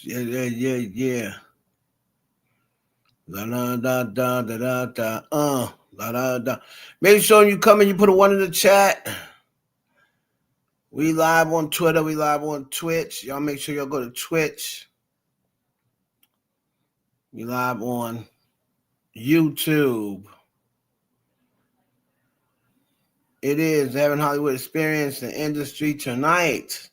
Yeah. La da da da da da da. La da da. Make sure you come and you put a 1 in the chat. We live on Twitter. We live on Twitch. Y'all make sure y'all go to Twitch. We live on YouTube. It is the Having Hollywood Experience, the industry tonight.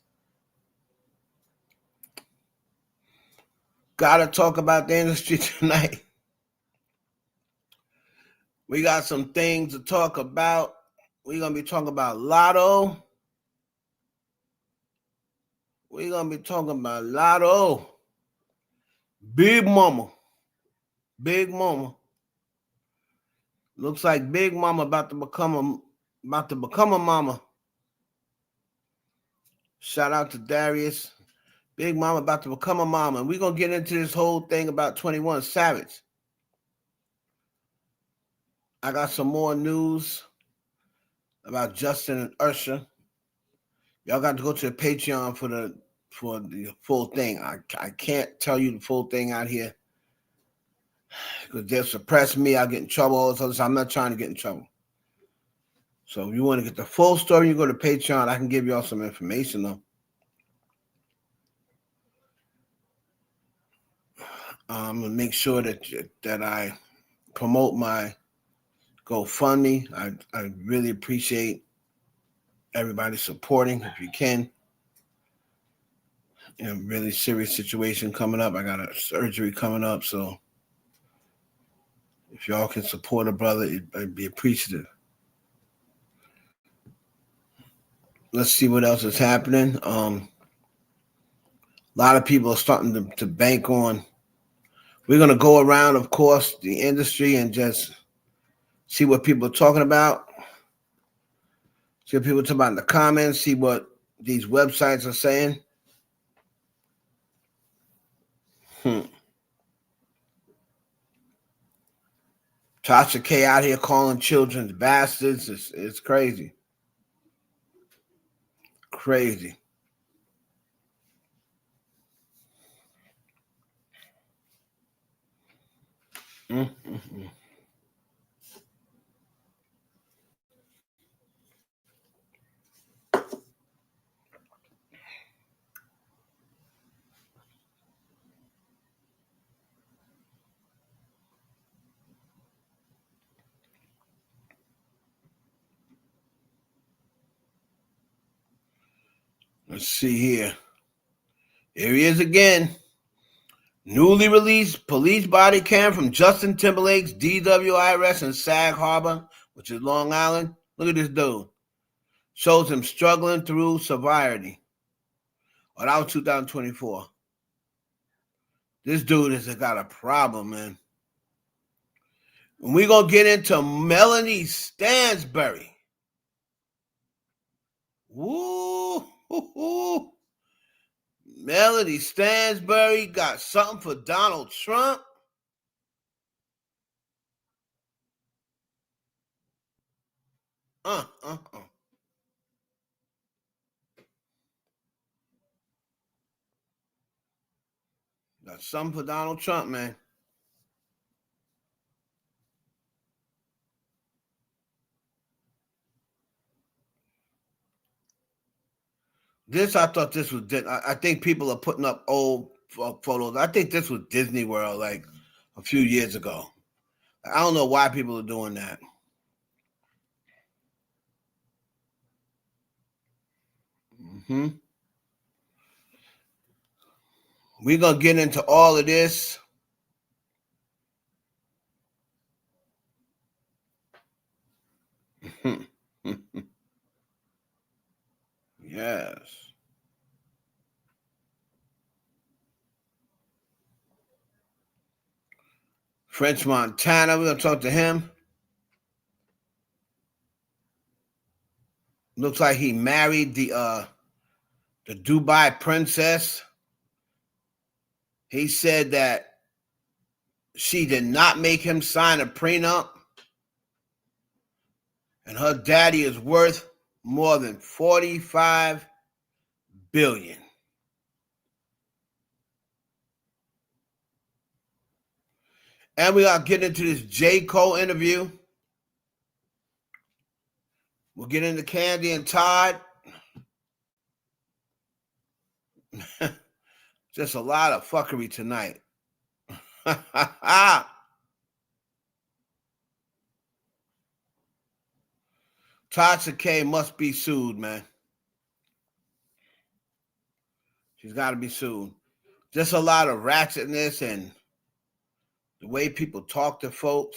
Gotta talk about the industry tonight. We got some things to talk about. We're going to be talking about Latto. We're going to be talking about Latto. Big Mama. Big Mama. Looks like Big Mama about to become a mama. Shout out to Darius. Big Mama about to become a mama. And we're going to get into this whole thing about 21 Savage. I got some more news about Justin and Usher. Y'all got to go to the Patreon for the full thing. I can't tell you the full thing out here because they'll suppress me. I'll get in trouble. All this other stuff. I'm not trying to get in trouble. So if you want to get the full story, you go to Patreon. I can give y'all some information though. I'm gonna make sure that I promote my GoFundMe. I really appreciate everybody supporting if you can. Really serious situation coming up. I got a surgery coming up, so if y'all can support a brother, I'd be appreciative. Let's see what else is happening. A lot of people are starting to bank on. We're going to go around, of course, the industry and just see what people are talking about. See what people are talking about in the comments. See what these websites are saying. Tasha K out here calling children bastards. It's crazy. Crazy. Let's see here. Here he is again. Newly released police body cam from Justin Timberlake's DWI arrest in Sag Harbor, which is Long Island. Look at this dude. Shows him struggling through sobriety. Oh, that was 2024. This dude has got a problem, man. And we're going to get into Melanie Stansbury. Woo! Melanie Stansbury got something for Donald Trump. Got something for Donald Trump, man. I thought this was, I think people are putting up old photos. I think this was Disney World like a few years ago. I don't know why people are doing that. We're going to get into all of this. Yes. French Montana, we're going to talk to him. Looks like he married the Dubai princess. He said that she did not make him sign a prenup. And her daddy is worth more than $45 billion. And we got to get into this J. Cole interview. We'll get into Candy and Todd. Just a lot of fuckery tonight. Tasha K must be sued, man. She's got to be sued. Just a lot of ratchetness and the way people talk to folks.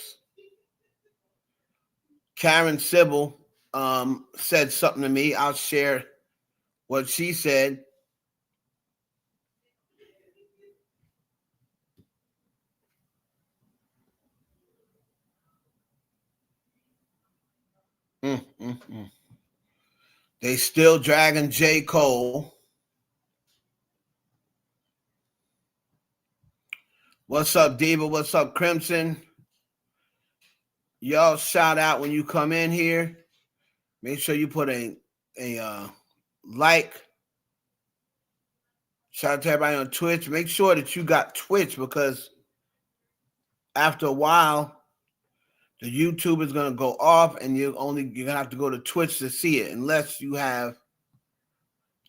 Karen Sybil said something to me. I'll share what she said. They still dragging J. Cole. What's up, Diva? What's up, Crimson? Y'all shout out when you come in here. Make sure you put a like. Shout out to everybody on Twitch. Make sure that you got Twitch, because after a while, the YouTube is gonna go off, and you're gonna have to go to Twitch to see it, unless you have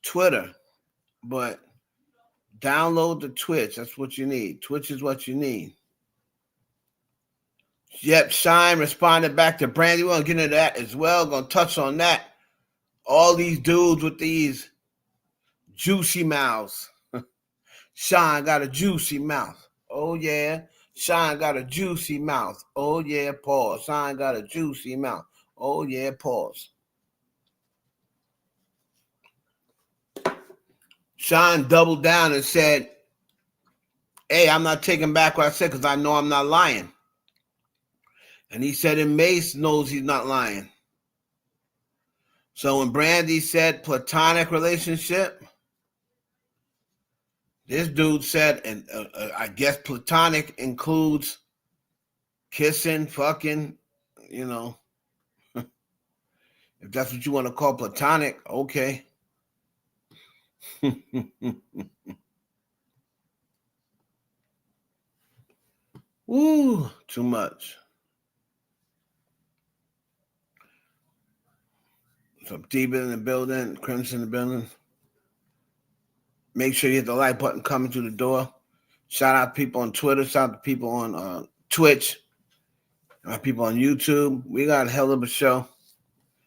Twitter. But download the Twitch. That's what you need. Twitch is what you need. Yep, Shyne responded back to Brandy. We're gonna get into that as well. Gonna touch on that. All these dudes with these juicy mouths. Shyne got a juicy mouth. Oh yeah. Shyne got a juicy mouth. Oh yeah, pause. Shyne got a juicy mouth. Oh yeah, pause. Shyne doubled down and said, hey, I'm not taking back what I said, because I know I'm not lying. And he said, and Mace knows he's not lying. So when Brandy said platonic relationship, this dude said, and I guess platonic includes kissing, fucking, you know. If that's what you want to call platonic, okay. Ooh, too much. Some deep in the building, Crimson in the building. Make sure you hit the like button coming through the door. Shout out to people on Twitter. Shout out to people on Twitch. People on YouTube. We got a hell of a show.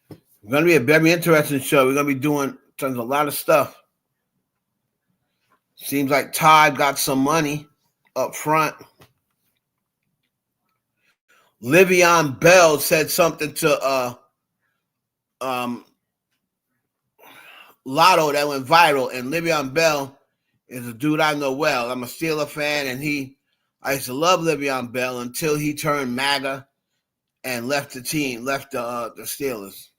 It's going to be a very interesting show. We're going to be doing a lot of stuff. Seems like Todd got some money up front. Le'Veon Bell said something to Latto that went viral, and Le'Veon Bell is a dude I know well. I'm a Steelers fan, and I used to love Le'Veon Bell until he turned MAGA and left the team, left the Steelers.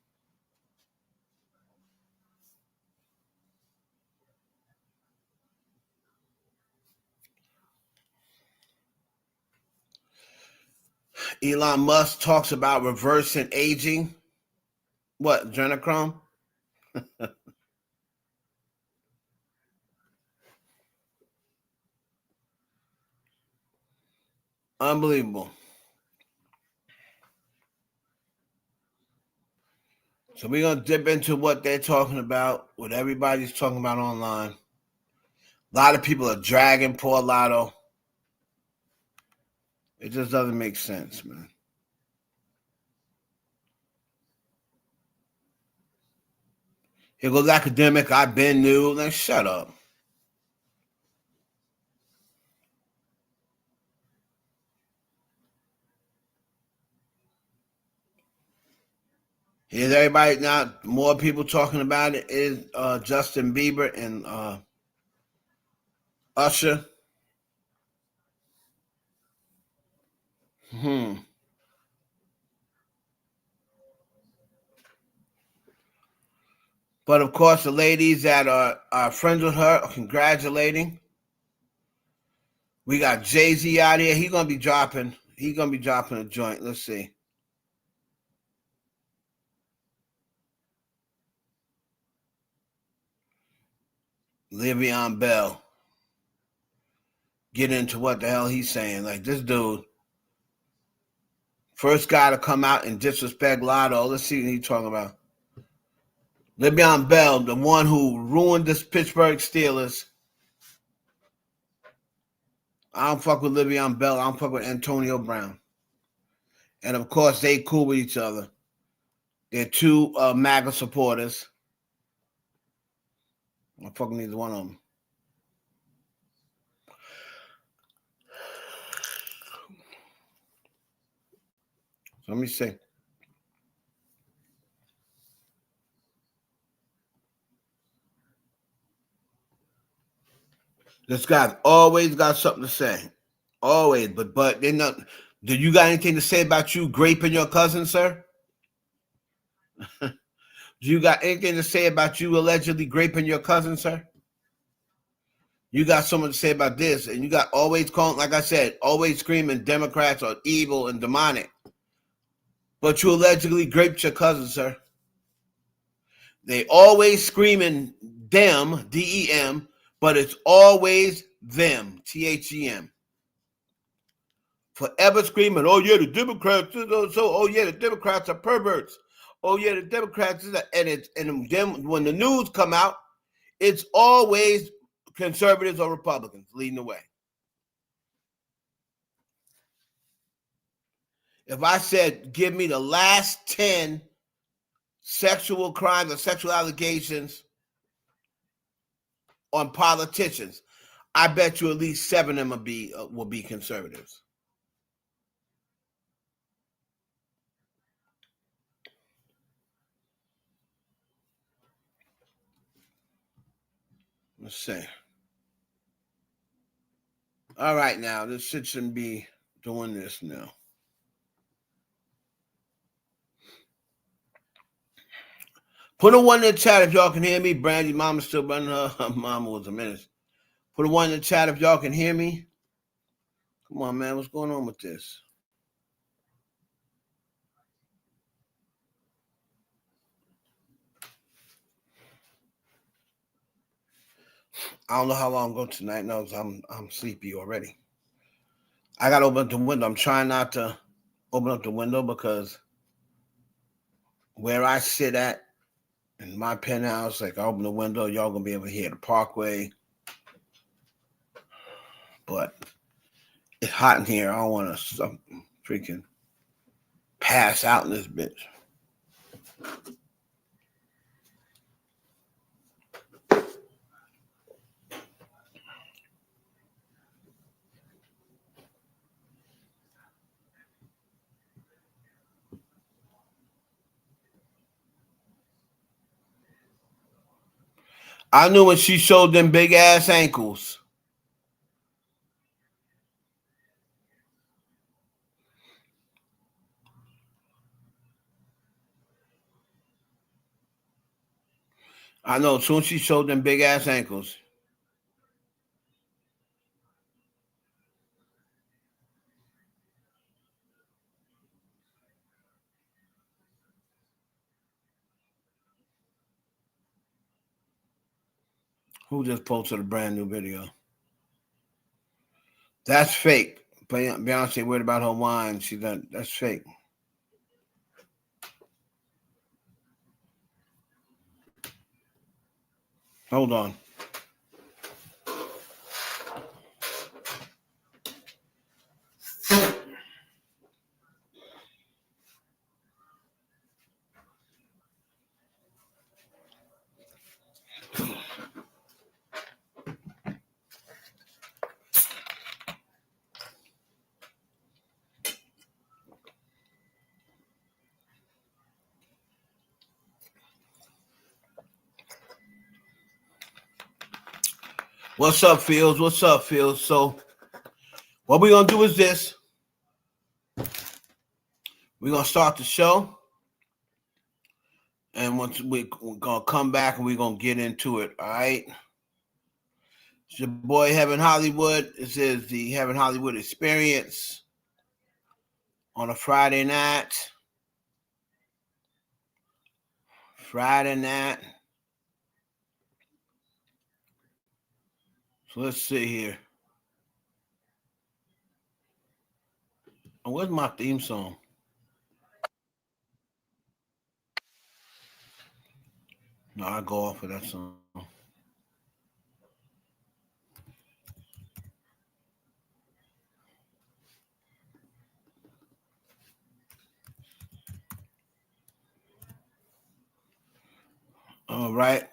Elon Musk talks about reversing aging. What, adrenochrome? Unbelievable. So we're going to dip into what they're talking about, what everybody's talking about online. A lot of people are dragging poor Latto. It just doesn't make sense, man. Here goes academic. I've been new. Like, shut up. Here's everybody now. More people talking about it is Justin Bieber and Usher. But of course, the ladies that are friends with her are congratulating. We got Jay-Z out here. He's gonna be dropping a joint. Let's see. Le'Veon Bell. Get into what the hell he's saying. Like, this dude. First guy to come out and disrespect Latto. Let's see what he's talking about. Le'Veon Bell, the one who ruined this Pittsburgh Steelers. I don't fuck with Le'Veon Bell. I don't fuck with Antonio Brown. And, of course, they cool with each other. They're two MAGA supporters. I don't fuck with neither one of them. So let me see. This guy's always got something to say. Always. But they're not. Do you got anything to say about you graping your cousin, sir? Do you got anything to say about you allegedly graping your cousin, sir? You got something to say about this, and you got always calling, like I said, always screaming Democrats are evil and demonic. But you allegedly raped your cousin, sir. They always screaming them, D-E-M, but it's always them, T-H-E-M. Forever screaming, oh yeah, the Democrats, oh yeah, the Democrats are perverts. Oh yeah, the Democrats, and then when the news come out, it's always conservatives or Republicans leading the way. If I said, give me the last 10 sexual crimes or sexual allegations on politicians, I bet you at least 7 of them will be conservatives. Let's see. All right, now, this shit shouldn't be doing this now. Put a 1 in the chat if y'all can hear me. Brandy, mama's still running her mama was a menace. Put a 1 in the chat if y'all can hear me. Come on, man. What's going on with this? I don't know how long I'm going tonight. No, I'm sleepy already. I got to open up the window. I'm trying not to open up the window because where I sit at in my penthouse, like I open the window, y'all going to be able to hear the parkway. But it's hot in here. I don't want to freaking pass out in this bitch. I knew when she showed them big ass ankles. I know as soon as she showed them big ass ankles. Who just posted a brand new video? That's fake. Beyonce worried about her wine. That's fake. Hold on. What's up, Fields? What's up, Fields? So, what we're going to do is this. We're going to start the show. And once we're going to come back and we're going to get into it, all right? It's your boy, Heaven Hollywood. This is the Heaven Hollywood Experience on a Friday night. So let's see here. Oh, where's my theme song? No, I go off of that song. All right.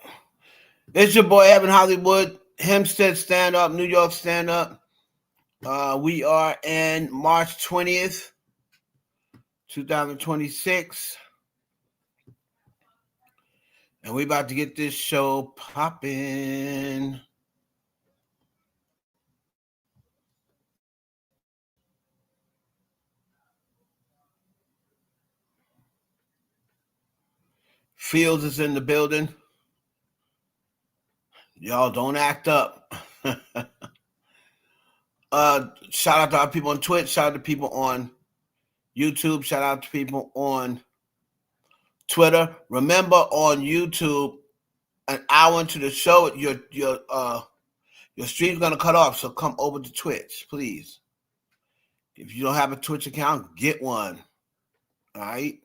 It's your boy Evan Hollywood, Hempstead Stand Up, New York Stand Up. We are in March 20th, 2026. And we about to get this show popping. Fields is in the building. Y'all don't act up. Shout out to our people on Twitch. Shout out to people on YouTube. Shout out to people on Twitter. Remember, on YouTube, an hour into the show, your stream's gonna cut off. So come over to Twitch, please. If you don't have a Twitch account, get one. All right.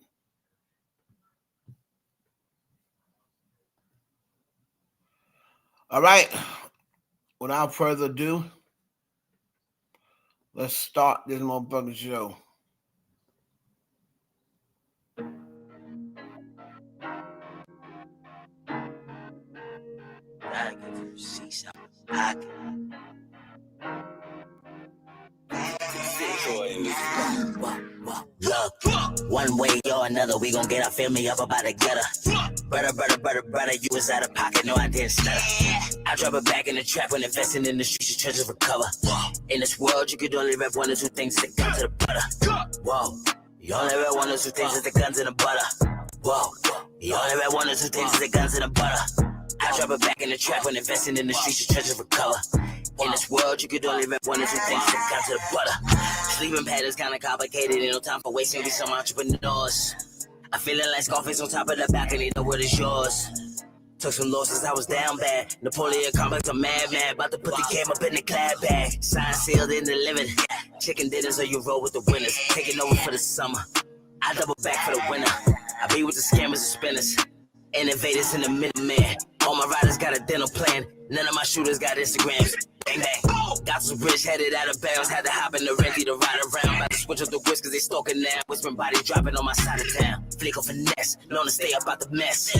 All right. Without further ado, let's start this motherfucking show. Look, one way or another, we gon' get our family up about together. Brother, you was out of pocket, no, I didn't stutter. I drop it back in the trap when investing in the streets, your treasures recover. In this world, you could only rep one or two things that come to the butter. Whoa, you only rep one or two things, is the guns and the butter. Whoa, you only rep one or two things, is the guns and the butter. I drop it back in the trap when investing in the streets, your treasures recover. In this world, you could only rep one or two things that come to the butter. Sleeping patterns kinda complicated, ain't no time for wasting, we some entrepreneurs. I'm feeling like Scarface on top of the balcony, the word is yours. Took some losses, I was down bad. Napoleon complex, I'm mad. About to put the cam up in the clad bag. Sign sealed in the living. Chicken dinners, or you roll with the winners. Taking over for the summer. I double back for the winner. I be with the scammers and spinners. Innovators in the middleman. All my riders got a dental plan. None of my shooters got Instagrams. Bang bang. Got some rich headed out of bounds. Had to hop in the renty to ride around. About to switch up the whisk cause they stalking now. Whispering bodies dropping on my side of town. Flick of finesse. Known to stay up out the mess.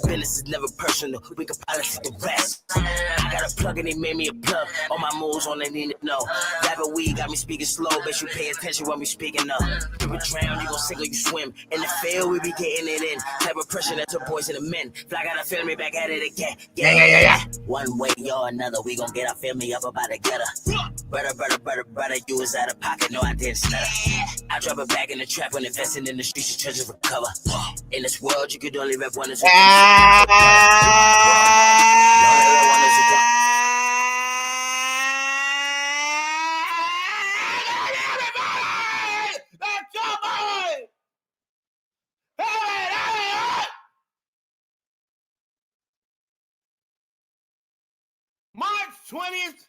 Business is never personal. We can polish the rest. I got a plug and they made me a plug. All my moves on they need to know. Rapping weed got me speaking slow. Bet you pay attention when we speaking up. You would drown, you gon' sink or you swim. In the field, we be getting it in. Type of pressure that took boys and the men. Fly gotta feel me back at it again. Yeah. One way or another, we gon' get our family up about together. Brother, you was out of pocket, no, I didn't stutter. I drop it back in the trap when investing in the streets, your treasures recover. In this world, you could only rep one or two things. March 20th,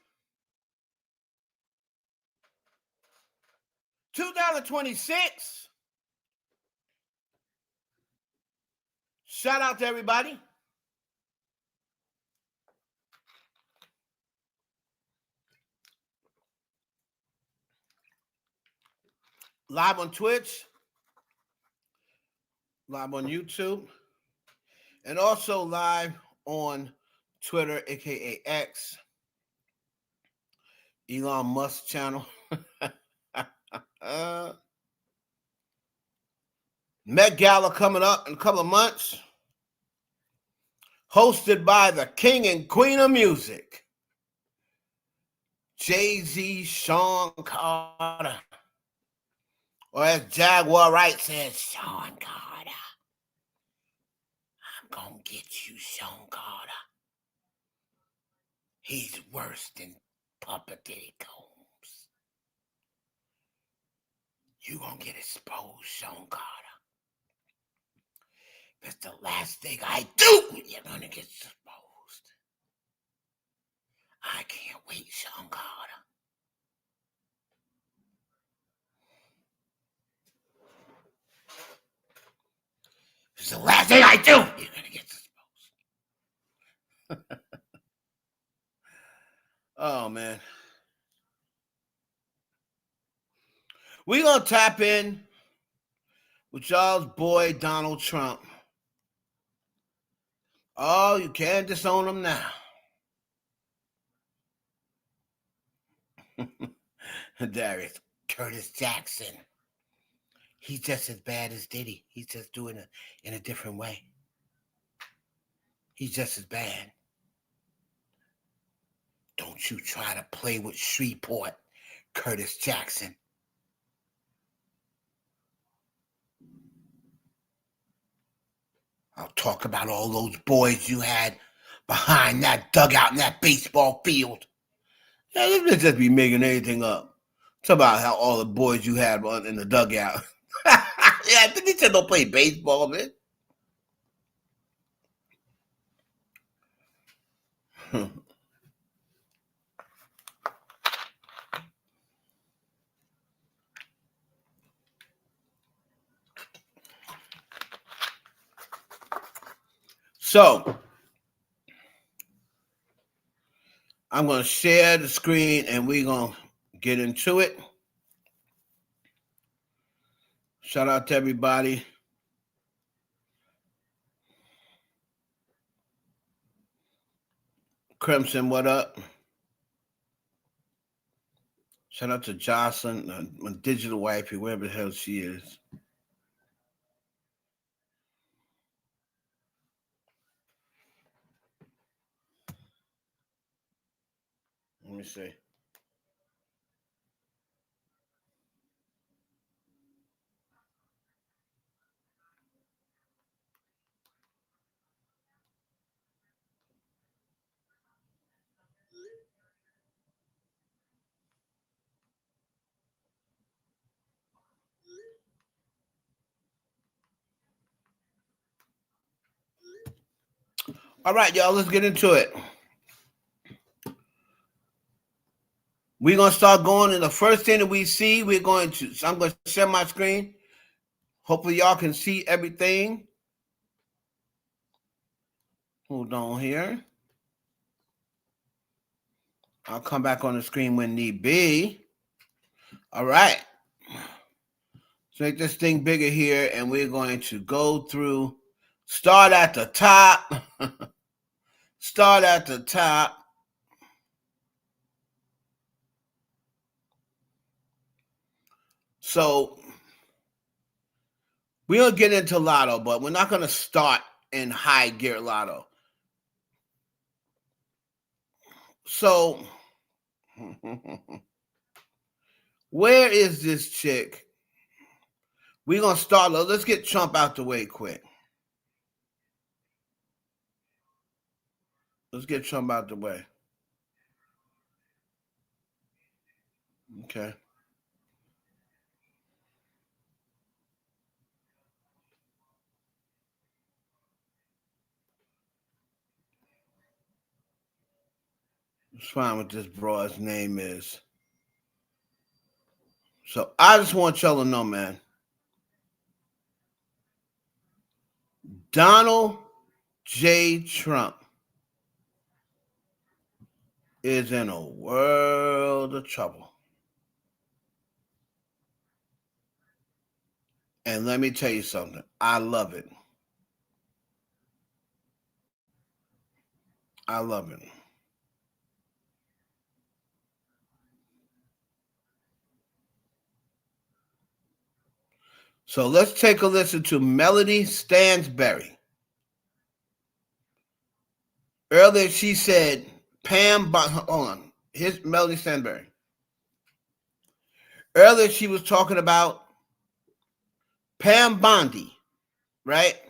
2026. Shout out to everybody. Live on Twitch, live on YouTube, and also live on Twitter, aka X, Elon Musk channel. Met Gala coming up in a couple of months, hosted by the King and Queen of Music, Jay-Z, Sean Carter, or as Jaguar Wright says, Sean Carter. I'm gonna get you, Sean Carter. He's worse than Papa Diddy Combs. You gonna get exposed, Sean Carter. That's the last thing I do. You're gonna get exposed. I can't wait, Sean Carter. It's the last thing I do. You're gonna get exposed. We're going to tap in with y'all's boy, Donald Trump. Oh, you can't disown him now. Darius, Curtis Jackson. He's just as bad as Diddy. He's just doing it in a different way. He's just as bad. Don't you try to play with Shreveport, Curtis Jackson. I'll talk about all those boys you had behind that dugout in that baseball field. Yeah, this bitch just be making anything up. Talk about how all the boys you had in the dugout. Yeah, I think he said don't play baseball, man. So, I'm going to share the screen and we're going to get into it. Shout out to everybody. Crimson, what up? Shout out to Jocelyn, my digital wifey, wherever the hell she is. Let me see. All right, y'all, let's get into it. We're going to start going, and the first thing that we see, I'm going to share my screen. Hopefully y'all can see everything. Hold on here. I'll come back on the screen when need be. All right. Let's make this thing bigger here, and we're going to go through, start at the top. Start at the top. So we'll get into Latto, but we're not going to start in high gear Latto. So where is this chick? We're going to start. Let's get Trump out the way quick. Let's get Trump out the way. Okay. Let's find what this broad's name is. So I just want y'all to know, man. Donald J. Trump is in a world of trouble. And let me tell you something. I love it. I love it. So let's take a listen to Melody Stansberry. Earlier she said, hold on. Here's Melody Stansberry. Earlier she was talking about Pam Bondi, right?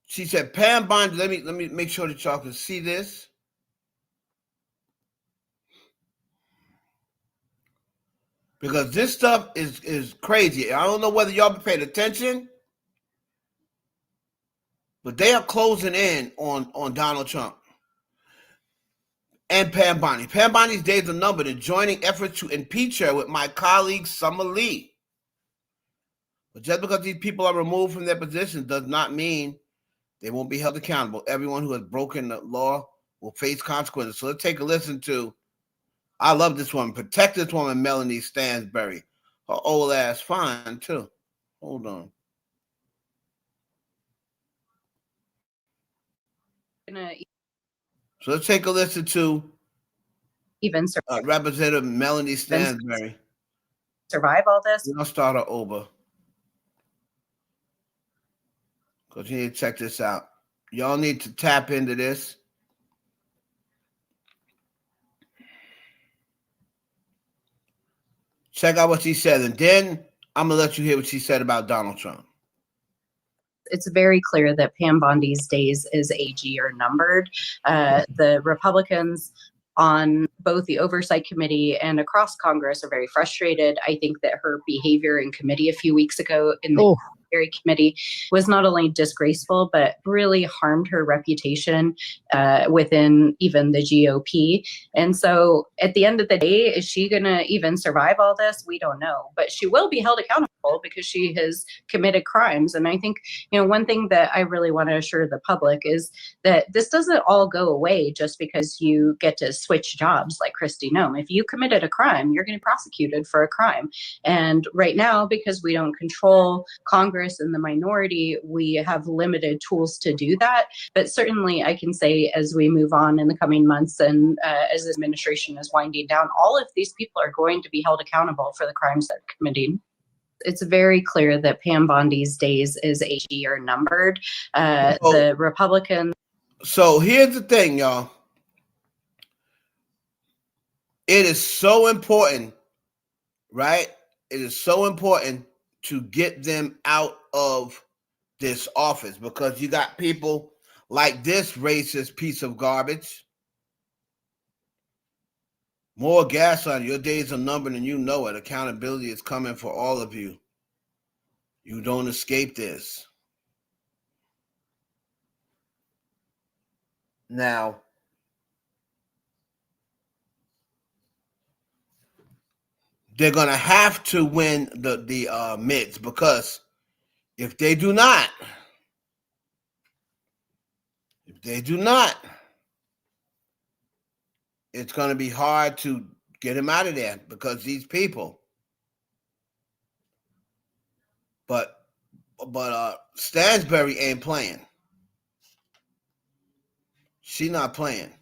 She said, Pam Bondi, let me make sure that y'all can see this. Because this stuff is crazy. I don't know whether y'all be paying attention, but they are closing in on Donald Trump and Pam Bondi. Pam Bondi's days are numbered in joining efforts to impeach her with my colleague Summer Lee. But just because these people are removed from their positions does not mean they won't be held accountable. Everyone who has broken the law will face consequences. So let's take a listen to I love this woman. Protect this woman, Melanie Stansberry. Her old ass fine, too. Hold on. So let's take a listen to Representative Melanie Stansberry. Survive all this? We're going to start her over. Because you need to check this out. Y'all need to tap into this. Check out what she said, and then I'm going to let you hear what she said about Donald Trump. It's very clear that Pam Bondi's days as AG are numbered. The Republicans on both the Oversight Committee and across Congress are very frustrated. I think that her behavior in committee a few weeks ago in the Committee was not only disgraceful, but really harmed her reputation within even the GOP. And so at the end of the day, is she going to even survive all this? We don't know. But she will be held accountable because she has committed crimes. And I think, one thing that I really want to assure the public is that this doesn't all go away just because you get to switch jobs like Kristi Noem. If you committed a crime, you're going to be prosecuted for a crime. And right now, because we don't control Congress and the minority, we have limited tools to do that. But certainly I can say as we move on in the coming months and as this administration is winding down, all of these people are going to be held accountable for the crimes they're committing. It's very clear that Pam Bondi's days as AG are numbered. The Republicans. So here's the thing, y'all. It is so important, right? It is so important to get them out of this office because you got people like this racist piece of garbage. More gas on your days are numbered and you know it. Accountability is coming for all of you. You don't escape this. Now, they're going to have to win the mid's because if they do not, it's going to be hard to get him out of there because these people. But Stansberry ain't playing. She not playing.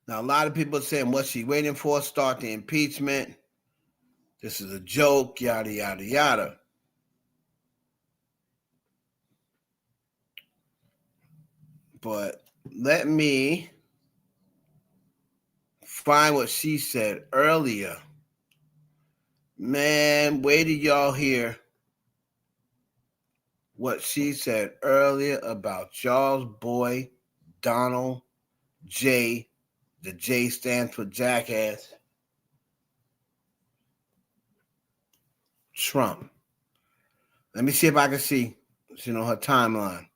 Now, a lot of people are saying, what's she waiting for? Start the impeachment. This is a joke, yada, yada, yada. But let me find what she said earlier. Man, wait till y'all hear what she said earlier about y'all's boy, Donald J. The J stands for jackass. Trump. Let me see if I can see, her timeline.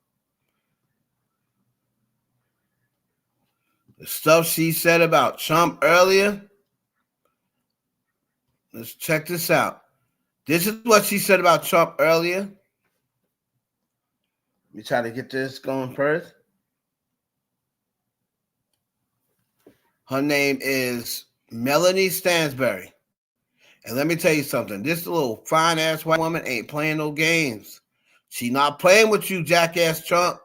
The stuff she said about Trump earlier. Let's check this out. This is what she said about Trump earlier. Let me try to get this going first. Her name is Melanie Stansberry. And let me tell you something. This little fine-ass white woman ain't playing no games. She not playing with you, jackass Trump.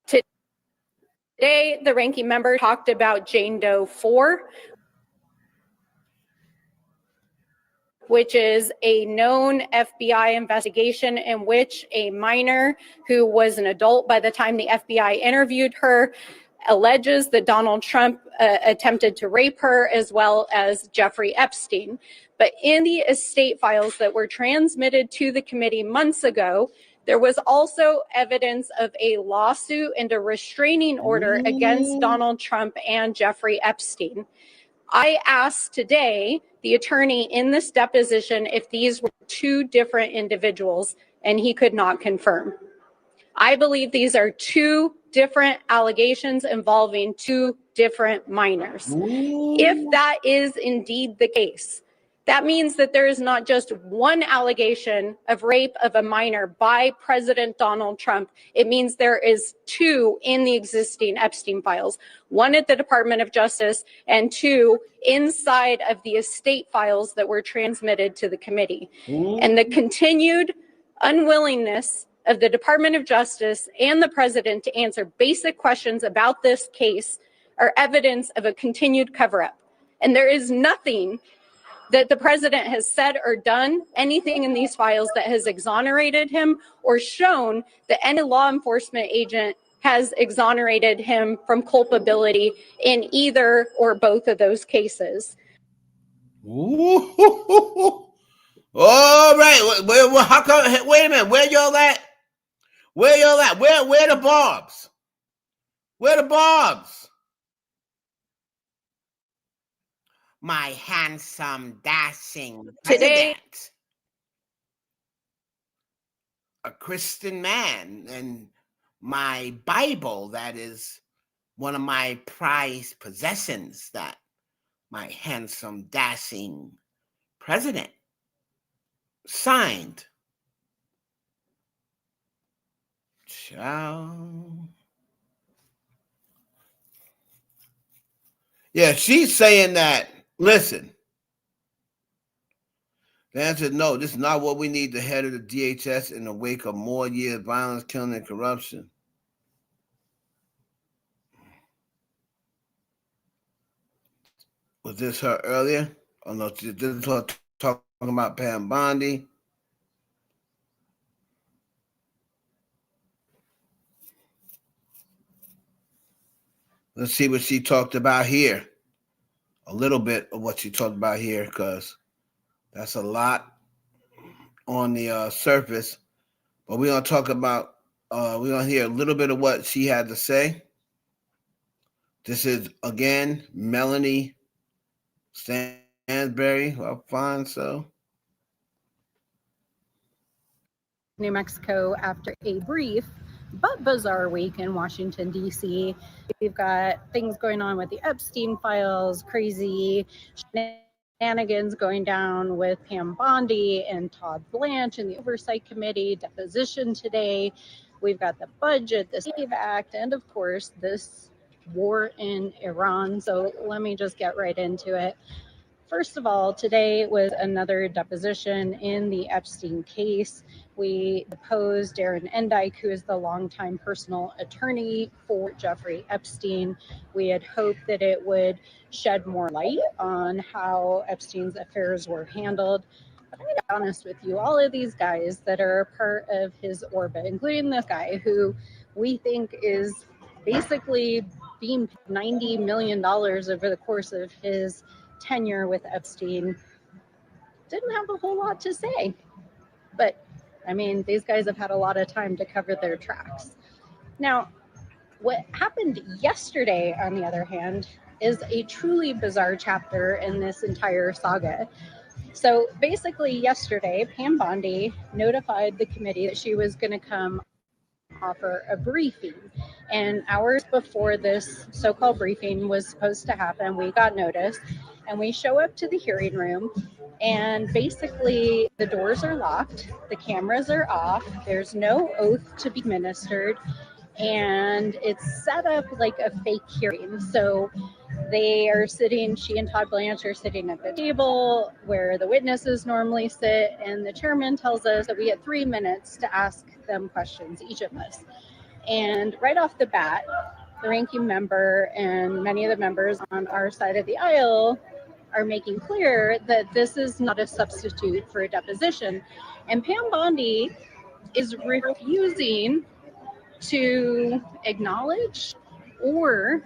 Today, the ranking member talked about Jane Doe 4, which is a known FBI investigation in which a minor who was an adult by the time the FBI interviewed her alleges that Donald Trump attempted to rape her, as well as Jeffrey Epstein. But in the estate files that were transmitted to the committee months ago, there was also evidence of a lawsuit and a restraining order against Donald Trump and Jeffrey Epstein. I asked today the attorney in this deposition if these were two different individuals, and he could not confirm. I believe these are two different allegations involving two different minors. If that is indeed the case, That means that there is not just one allegation of rape of a minor by President Donald Trump. It means there is two in the existing Epstein files, one at the Department of Justice and two inside of the estate files that were transmitted to the committee. And the continued unwillingness of the Department of Justice and the president to answer basic questions about this case are evidence of a continued cover-up. And there is nothing that the president has said or done, anything in these files that has exonerated him or shown that any law enforcement agent has exonerated him from culpability in either or both of those cases. Ooh. All right. Well, how come? Wait a minute. Where y'all at? Where y'all at? Where the Barbs? Where the Barbs? My handsome, dashing president. A Christian man, and my Bible, that is one of my prized possessions, that my handsome, dashing president signed. Ciao. Yeah, she's saying that, listen, the answer is no, this is not what we need, the head of the DHS in the wake of more years of violence, killing, and corruption. Was this her earlier? Oh, no, this is her talking about Pam Bondi. Let's see what she talked about here. A little bit of what she talked about here, because that's a lot on the surface. But we're going to talk about, we're going to hear a little bit of what she had to say. This is, again, Melanie Stansberry, Alfonso. New Mexico after a brief but bizarre week in Washington, D.C. We've got things going on with the Epstein files, crazy shenanigans going down with Pam Bondi and Todd Blanche in the Oversight Committee, deposition today. We've got the budget, the SAVE Act, and of course, this war in Iran. So let me just get right into it. First of all, today was another deposition in the Epstein case. We deposed Darren Endike, who is the longtime personal attorney for Jeffrey Epstein. We had hoped that it would shed more light on how Epstein's affairs were handled. But I'm going to be honest with you, all of these guys that are part of his orbit, including this guy who we think is basically being paid $90 million over the course of his tenure with Epstein, didn't have a whole lot to say. But I mean, these guys have had a lot of time to cover their tracks. Now, what happened yesterday, on the other hand, is a truly bizarre chapter in this entire saga. So basically yesterday, Pam Bondi notified the committee that she was going to come offer a briefing. And hours before this so-called briefing was supposed to happen, we got notice and we show up to the hearing room and basically the doors are locked, the cameras are off, there's no oath to be administered, and it's set up like a fake hearing. So they are sitting, she and Todd Blanche are sitting at the table where the witnesses normally sit, and the chairman tells us that we get 3 minutes to ask them questions, each of us. And right off the bat, the ranking member and many of the members on our side of the aisle are making clear that this is not a substitute for a deposition. And Pam Bondi is refusing to acknowledge or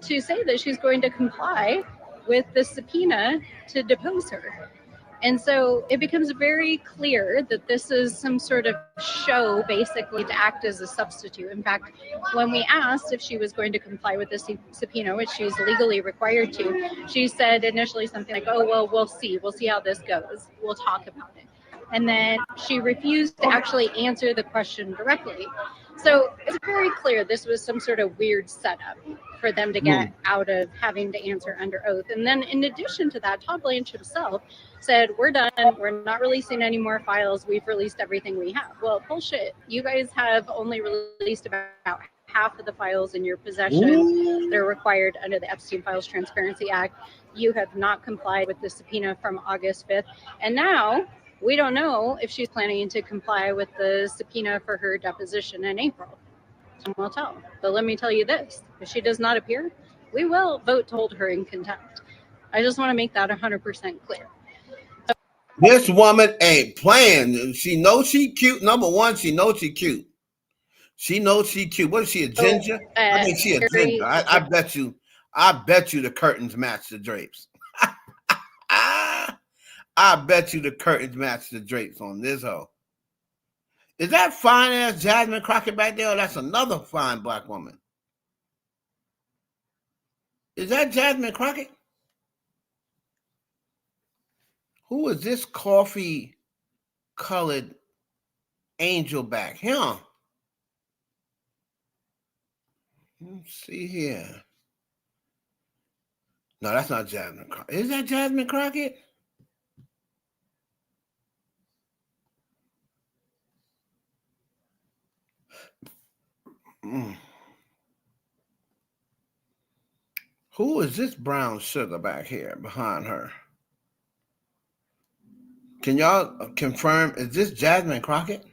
to say that she's going to comply with the subpoena to depose her. And so it becomes very clear that this is some sort of show, basically, to act as a substitute. In fact, when we asked if she was going to comply with the subpoena, which she's legally required to, she said initially something like, oh, well, we'll see how this goes. We'll talk about it. And then she refused to actually answer the question directly. So it's very clear this was some sort of weird setup for them to get out of having to answer under oath. And then in addition to that, Todd Blanche himself said, we're done. We're not releasing any more files. We've released everything we have. Well, bullshit. You guys have only released about half of the files in your possession. They're required under the Epstein Files Transparency Act. You have not complied with the subpoena from August 5th. And now we don't know if she's planning to comply with the subpoena for her deposition in April. And we'll tell. But let me tell you this, if she does not appear, we will vote to hold her in contempt. I just want to make that 100% clear. This woman ain't playing. She knows she cute. Number one, she knows she cute. She knows she cute. What is she, a ginger? I think she a ginger. I bet you the curtains match the drapes. I bet you the curtains match the drapes on this hoe. Is that fine ass Jasmine Crockett back there, or that's another fine black woman? Is that Jasmine Crockett? Who is this coffee colored angel back here? Let's see here. No, that's not Jasmine Crockett. Is that Jasmine Crockett? Who is this brown sugar back here behind her? Can y'all confirm, is this Jasmine Crockett?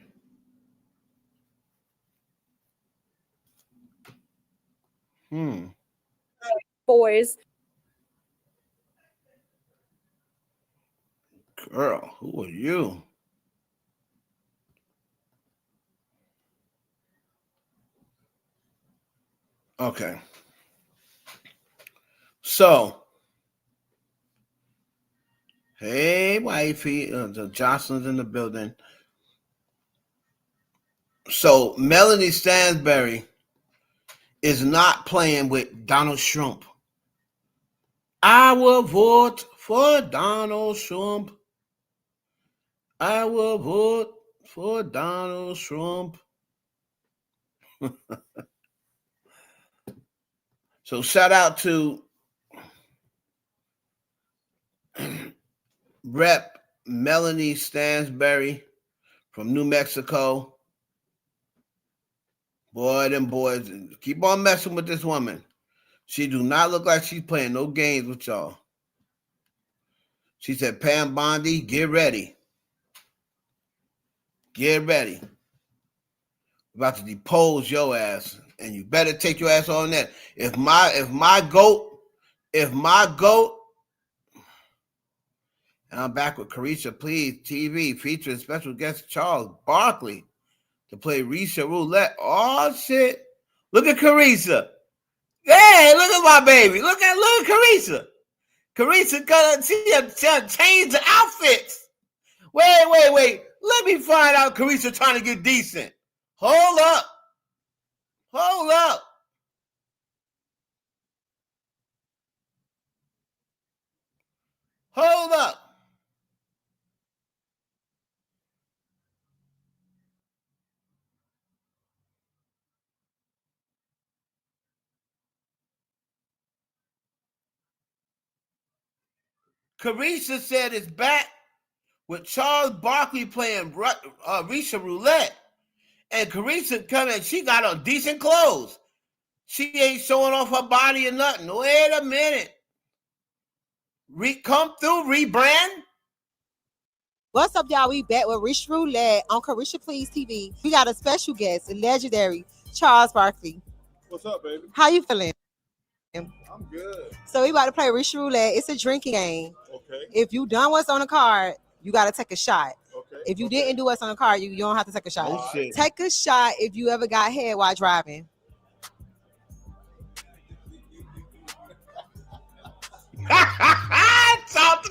Boys. Girl, who are you? Okay. So, hey, wifey, the Jocelyn's in the building. So, Melanie Stansberry is not playing with Donald Trump. I will vote for Donald Trump. I will vote for Donald Trump. So shout out to Rep. Melanie Stansberry from New Mexico. Boy, them boys, keep on messing with this woman. She do not look like she's playing no games with y'all. She said, Pam Bondi, get ready. Get ready. About to depose your ass, and you better take your ass on that. If my goat, and I'm back with Carisha Please TV featuring special guest Charles Barkley to play Risha Roulette. Oh shit! Look at Carisha. Hey, look at my baby. Look at Carisha. Carisha gonna change the outfits. Wait. Let me find out Carisha trying to get decent. Hold up. Carisha said it's back with Charles Barkley playing Risha Roulette. And Carisha coming, she got on decent clothes. She ain't showing off her body or nothing. Wait a minute. Come through, rebrand. What's up, y'all? We back with Risha Roulette on Carisha Please TV. We got a special guest, a legendary Charles Barkley. What's up, baby? How you feeling? I'm good. So we about to play Risha Roulette. It's a drinking game. Okay. If you done what's on the card, you got to take a shot. Okay. If you didn't do what's on the card, you don't have to take a shot. Oh, shit. Take a shot if you ever got head while driving.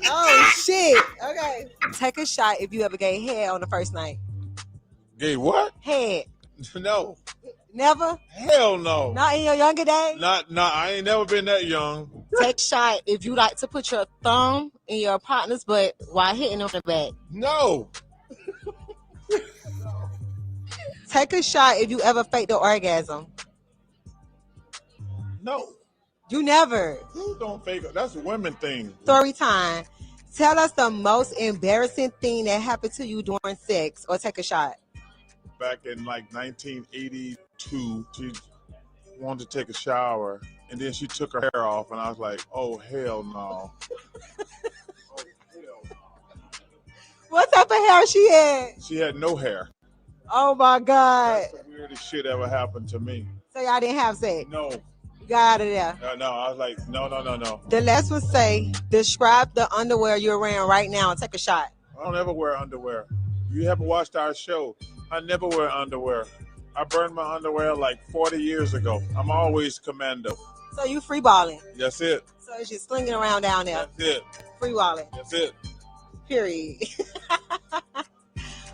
Oh shit. Okay. Take a shot if you ever gave head on the first night. Gay what? Head. No. Never? Hell no. Not in your younger days? Not. I ain't never been that young. Take a shot if you like to put your thumb in your partner's butt while hitting on the back. No. Take a shot if you ever faked the orgasm. No. You never. Dude, don't fake it. That's a women thing. Story time. Tell us the most embarrassing thing that happened to you during sex, or take a shot. Back in like 1982, she wanted to take a shower, and then she took her hair off, and I was like, oh, hell no. What type of hair she had? She had no hair. Oh my God. That's the weirdest shit ever happened to me. So y'all didn't have sex? No. You got out of there. No, I was like, no. The last would say, describe the underwear you're wearing right now and take a shot. I don't ever wear underwear. You haven't watched our show. I never wear underwear. I burned my underwear like 40 years ago. I'm always commando. So you free balling. That's it. So it's just slinging around down there. That's it. Free balling. That's it. Period.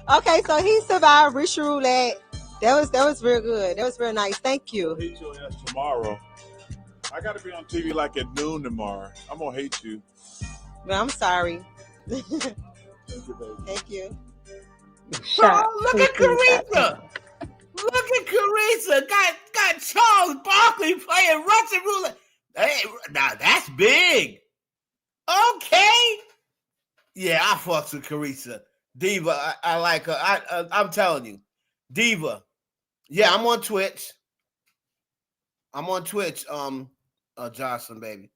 Okay, so he survived Rich Roulette. That was real good. That was real nice. Thank you. I'll hate your ass tomorrow. I gotta be on TV like at noon tomorrow. I'm gonna hate you. But I'm sorry. Thank you, baby. Thank you. Oh, look at Carissa. Look at Carissa. Got Charles Barkley playing Russian roulette. Hey, now that's big. Okay. Yeah, I fucks with Carissa. Diva, I like her. I'm telling you. Diva. Yeah, I'm on Twitch. Jocelyn, baby.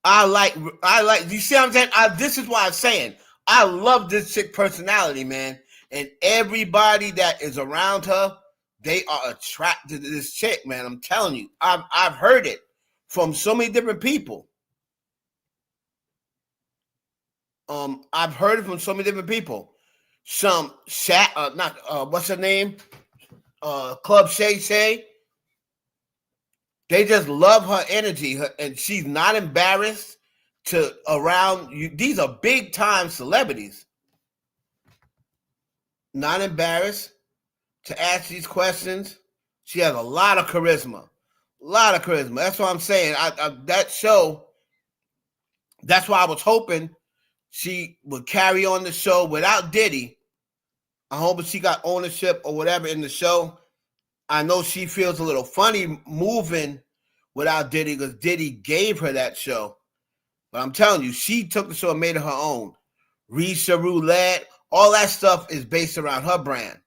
I like, you see what I'm saying? This is why I'm saying, I love this chick personality, man. And everybody that is around her, they are attracted to this chick, man. I'm telling you. I've heard it from so many different people. I've heard it from so many different people. Some what's her name? Club Shay Shay. They just love her energy, and she's not embarrassed to around you. These are big time celebrities. Not embarrassed to ask these questions. She has a lot of charisma. That's what I'm saying. That show, that's why I was hoping she would carry on the show without Diddy. I hope she got ownership or whatever in the show. I know she feels a little funny moving without Diddy because Diddy gave her that show. But I'm telling you, she took the show and made it her own. Risha Roulette, all that stuff is based around her brand.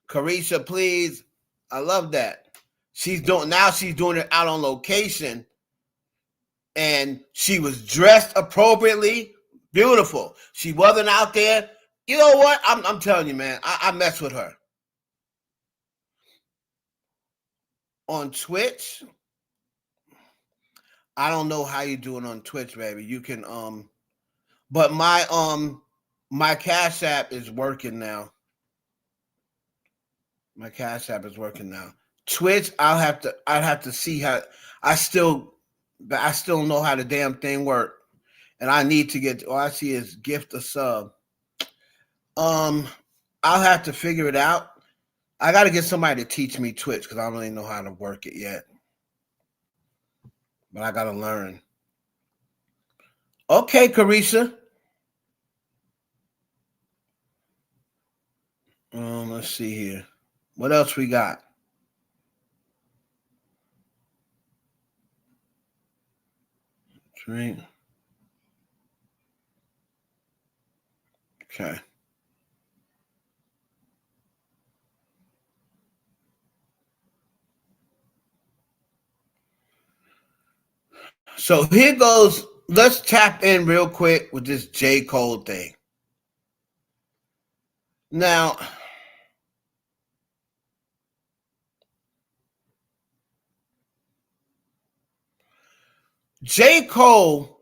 Carisha, please. I love that. She's doing it out on location. And she was dressed appropriately. Beautiful. She wasn't out there. You know what? I'm telling you, man. I mess with her. On Twitch, I don't know how you're doing on Twitch, baby. You can but my Cash App is working now. Twitch, I'd have to see how. I still don't know how the damn thing work. And I need to get, all I see is gift a sub. I'll have to figure it out. I got to get somebody to teach me Twitch because I don't really know how to work it yet. But I got to learn. Okay, Carissa. Let's see here. What else we got? Drink. Okay. So here goes. Let's tap in real quick with this J. Cole thing. Now, J. Cole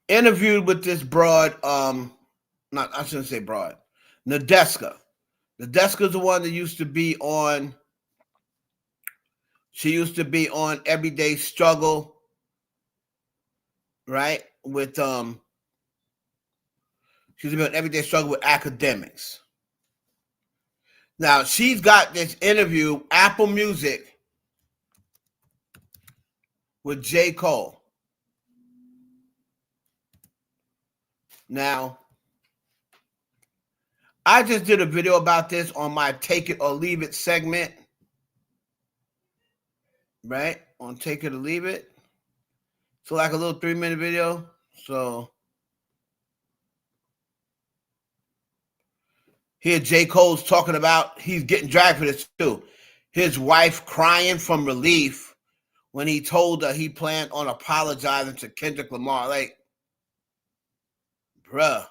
interviewed with this broad, I shouldn't say broad, Nadeska. Nadeska's the one that used to be on, she used to be on Everyday Struggle, right? With, she used to be on Everyday Struggle with academics. Now, she's got this interview, Apple Music, with J. Cole. Now, I just did a video about this on my Take It or Leave It segment. right? On Take It or Leave It. So like a little 3-minute video. So here J. Cole's talking about he's getting dragged for this too. His wife crying from relief when he told her he planned on apologizing to Kendrick Lamar. Like, bruh.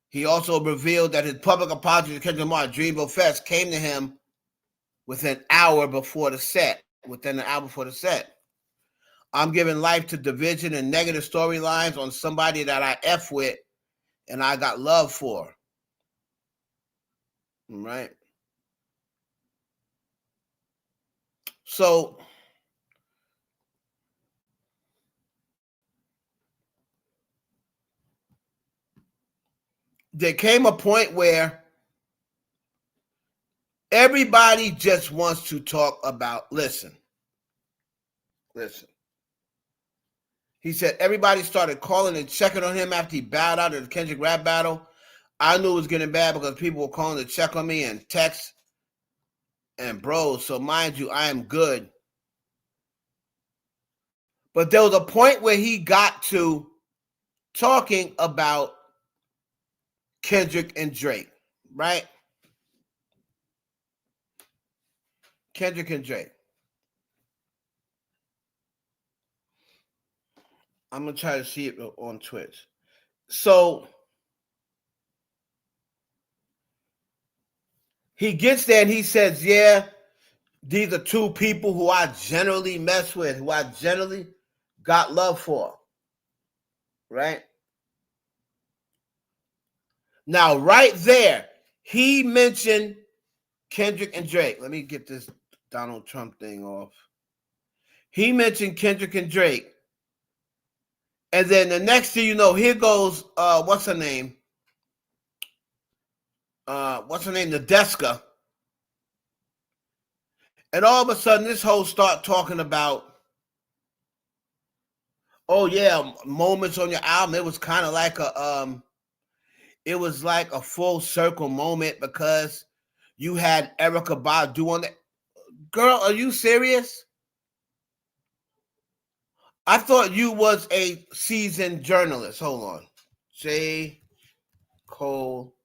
He also revealed that his public apology to Kendrick Lamar at Dreamville Fest came to him within an hour before the set. I'm giving life to division and negative storylines on somebody that I F with and I got love for. Right? So there came a point where everybody just wants to talk about, listen. He said everybody started calling and checking on him after he bowed out at the Kendrick rap battle. I knew it was getting bad because people were calling to check on me and text and bros. So mind you, I am good. But there was a point where he got to talking about Kendrick and Drake, right? Kendrick and Drake. I'm going to try to see it on Twitch. So he gets there and he says, yeah, these are two people who I generally mess with, who I generally got love for, right? Now, right there, he mentioned Kendrick and Drake. Let me get this Donald Trump thing off. He mentioned Kendrick and Drake. And then the next thing you know, here goes, what's her name? Nadeska. And all of a sudden, this whole start talking about, oh yeah, moments on your album. It was kind of like a full circle moment because you had Erykah Badu on it. Girl, are you serious? I thought you was a seasoned journalist. Hold on. J. Cole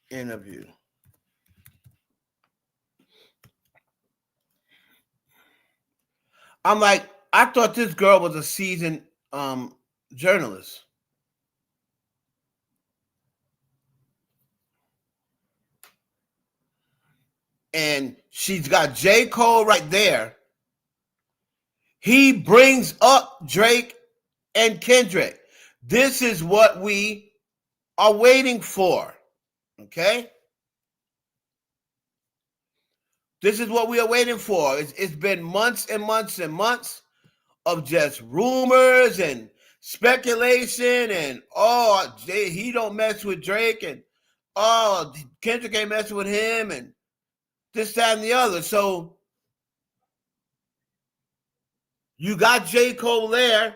interview. I'm like, I thought this girl was a seasoned journalist. And she's got J. Cole right there. He brings up Drake and Kendrick. This is what we are waiting for. Okay? This is what we are waiting for. It's been months and months and months of just rumors and speculation and, oh, he don't mess with Drake and, oh, Kendrick ain't messing with him and this, that, and the other. So you got J. Cole there.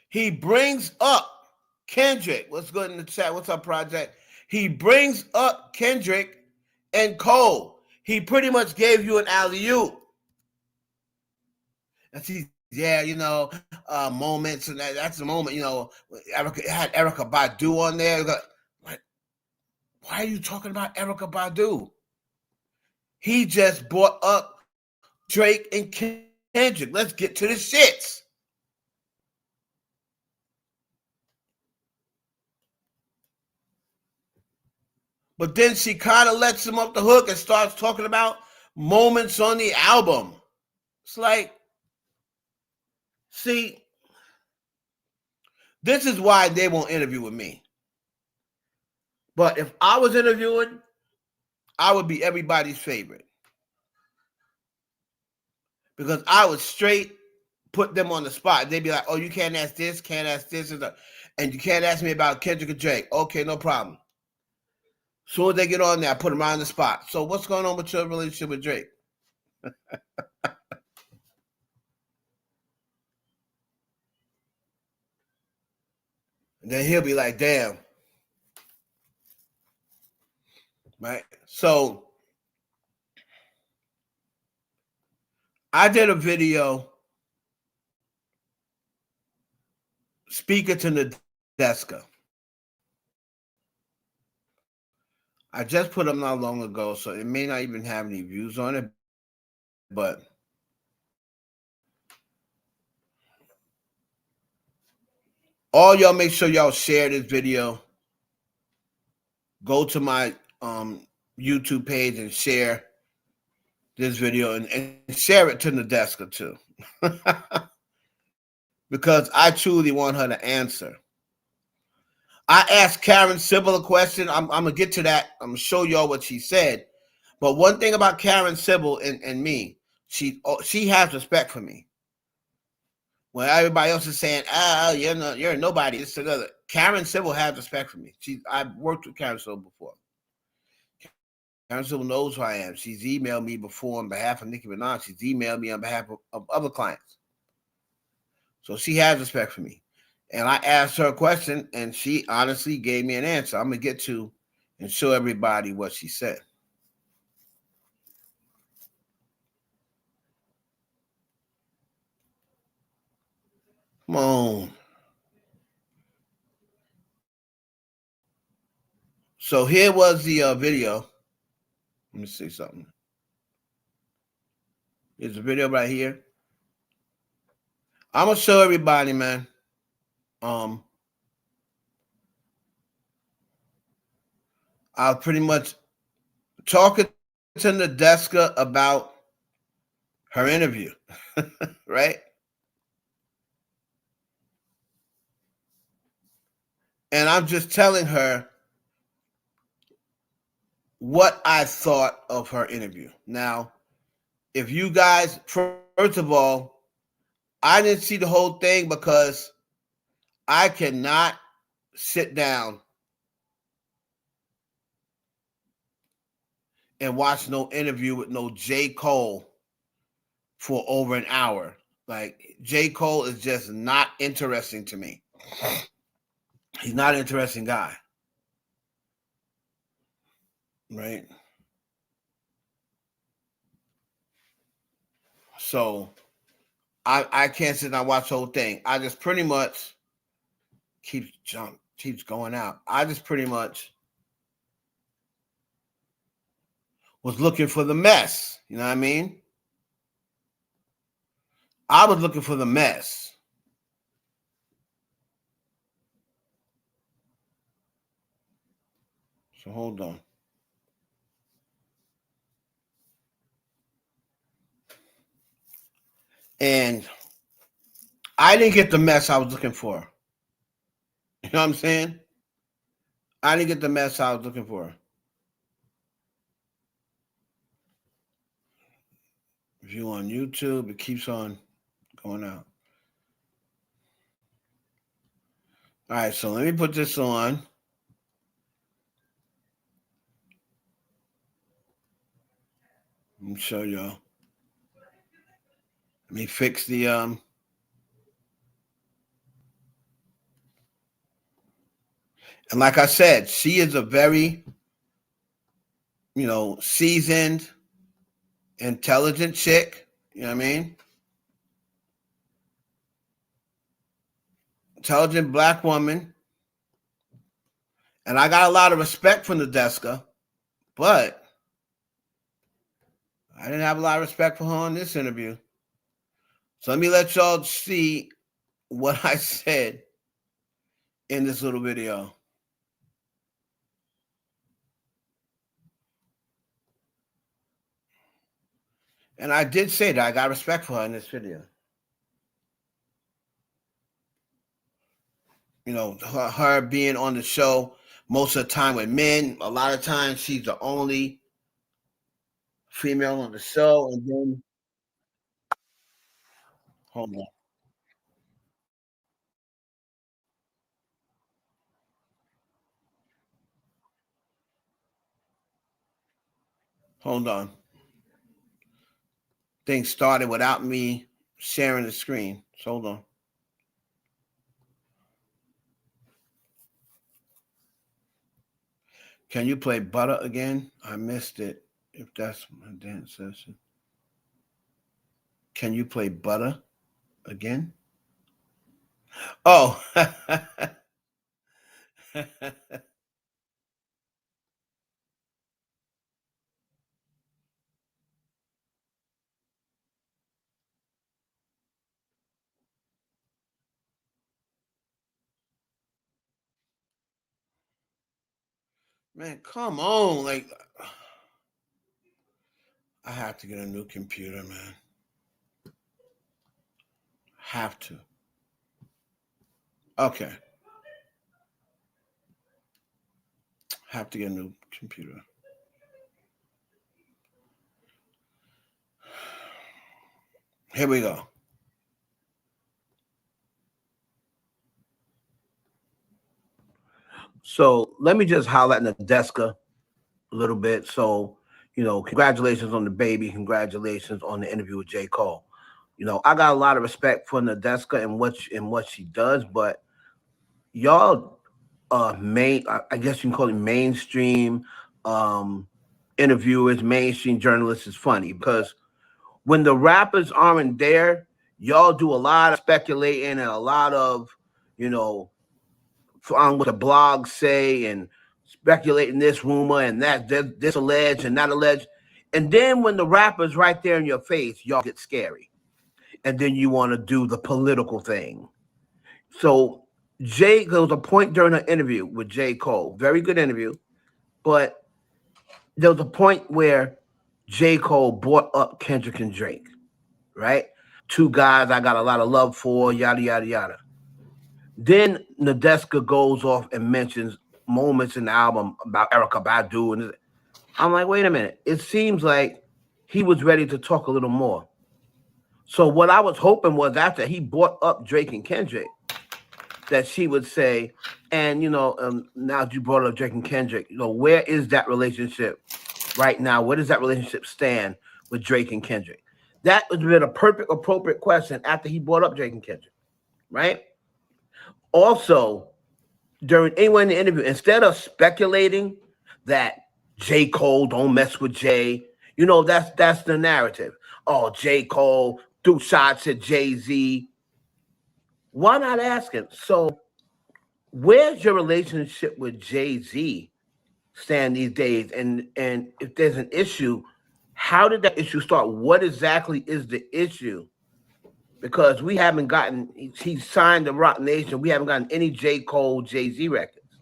He brings up Kendrick. Let's go in the chat. What's up, Project? He brings up Kendrick and Cole. He pretty much gave you an alley-oop. And see, yeah, moments, and that's the moment, had Erykah Badu on there. Why are you talking about Erykah Badu? He just brought up Drake and Kendrick. Let's get to the shits. But then she kind of lets him off the hook and starts talking about moments on the album. It's like, see, this is why they won't interview with me. But if I was interviewing, I would be everybody's favorite. Because I would straight put them on the spot. They'd be like, oh, you can't ask this, and you can't ask me about Kendrick and Drake. Okay, no problem. As soon as they get on there, I put them right on the spot. So what's going on with your relationship with Drake? And then he'll be like, damn. right? So I did a video speaker to Nadeska. I just put them not long ago, so it may not even have any views on it, but all y'all make sure y'all share this video. Go to my YouTube page and share this video and share it to Nadeska too. Because I truly want her to answer. I asked Karen Sybil a question. I'm going to get to that. I'm going to show y'all what she said. But one thing about Karen Sybil and me, she has respect for me. When everybody else is saying, you're nobody, it's another. Karen Sybil has respect for me. I've worked with Karen Sybil before. Karen Sybil knows who I am. She's emailed me before on behalf of Nicki Minaj. She's emailed me on behalf of other clients. So she has respect for me. And I asked her a question, and she honestly gave me an answer. I'm going to get to and show everybody what she said. Come on. So here was the video. Let me see something. Here's the video right here. I'm going to show everybody, man. I'll pretty much talking to Nadeska about her interview, right? And I'm just telling her what I thought of her interview. Now, if you guys, first of all, I didn't see the whole thing because I cannot sit down and watch no interview with no J. Cole for over an hour. Like, J. Cole is just not interesting to me. He's not an interesting guy. Right? So I can't sit down and watch the whole thing. I just pretty much keeps going out. I just pretty much was looking for the mess. You know what I mean? I was looking for the mess. So hold on. And I didn't get the mess I was looking for. You know what I'm saying? I didn't get the mess I was looking for. View on YouTube, it keeps on going out. All right, so let me put this on. Let me show y'all. Let me fix the and like I said, she is a very, seasoned, intelligent chick. You know what I mean? Intelligent black woman. And I got a lot of respect for Nadeska, but I didn't have a lot of respect for her on this interview. So let me let y'all see what I said in this little video. And I did say that I got respect for her in this video. Her being on the show most of the time with men. A lot of times she's the only female on the show. And then, hold on. Hold on. Thing started without me sharing the screen. So hold on. Can you play Butter again? I missed it. If that's my dance session. Can you play Butter again? Oh. Man, come on. Like, I have to get a new computer, man. Have to. Okay. Have to get a new computer. Here we go. So let me just highlight Nadeska a little bit. So, congratulations on the baby. Congratulations on the interview with J. Cole. I got a lot of respect for Nadeska and what she does, but y'all I guess you can call it mainstream interviewers, mainstream journalists is funny because when the rappers aren't there, y'all do a lot of speculating and a lot of, on what the blogs say and speculating this rumor and that this alleged and that alleged. And then when the rapper's right there in your face, y'all get scary. And then you want to do the political thing. So there was a point during an interview with J. Cole, very good interview, but there was a point where J. Cole brought up Kendrick and Drake, right? Two guys I got a lot of love for, yada, yada, yada. Then Nadeska goes off and mentions moments in the album about Erykah Badu. And I'm like, wait a minute. It seems like he was ready to talk a little more. So what I was hoping was after he brought up Drake and Kendrick, that she would say, and, now you brought up Drake and Kendrick, where is that relationship right now? Where does that relationship stand with Drake and Kendrick? That would have been a perfect, appropriate question after he brought up Drake and Kendrick, right? Also, during anyone in the interview, instead of speculating that J. Cole don't mess with Jay, that's the narrative. Oh, J. Cole threw shots at Jay-Z. Why not ask him? So, where's your relationship with Jay-Z stand these days? And if there's an issue, how did that issue start? What exactly is the issue? Because we haven't gotten, he signed the Rock Nation. We haven't gotten any J. Cole, Jay-Z records.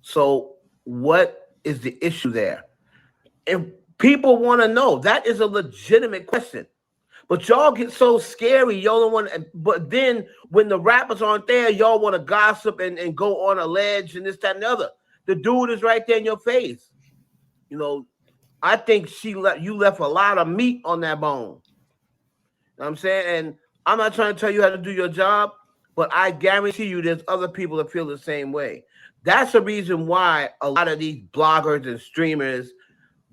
So what is the issue there? And people want to know. That is a legitimate question. But y'all get so scary. Y'all don't want to, but then when the rappers aren't there, y'all want to gossip and go on a ledge and this, that, and the other. The dude is right there in your face. I think you left a lot of meat on that bone. You know what I'm saying? And I'm not trying to tell you how to do your job, but I guarantee you there's other people that feel the same way. That's the reason why a lot of these bloggers and streamers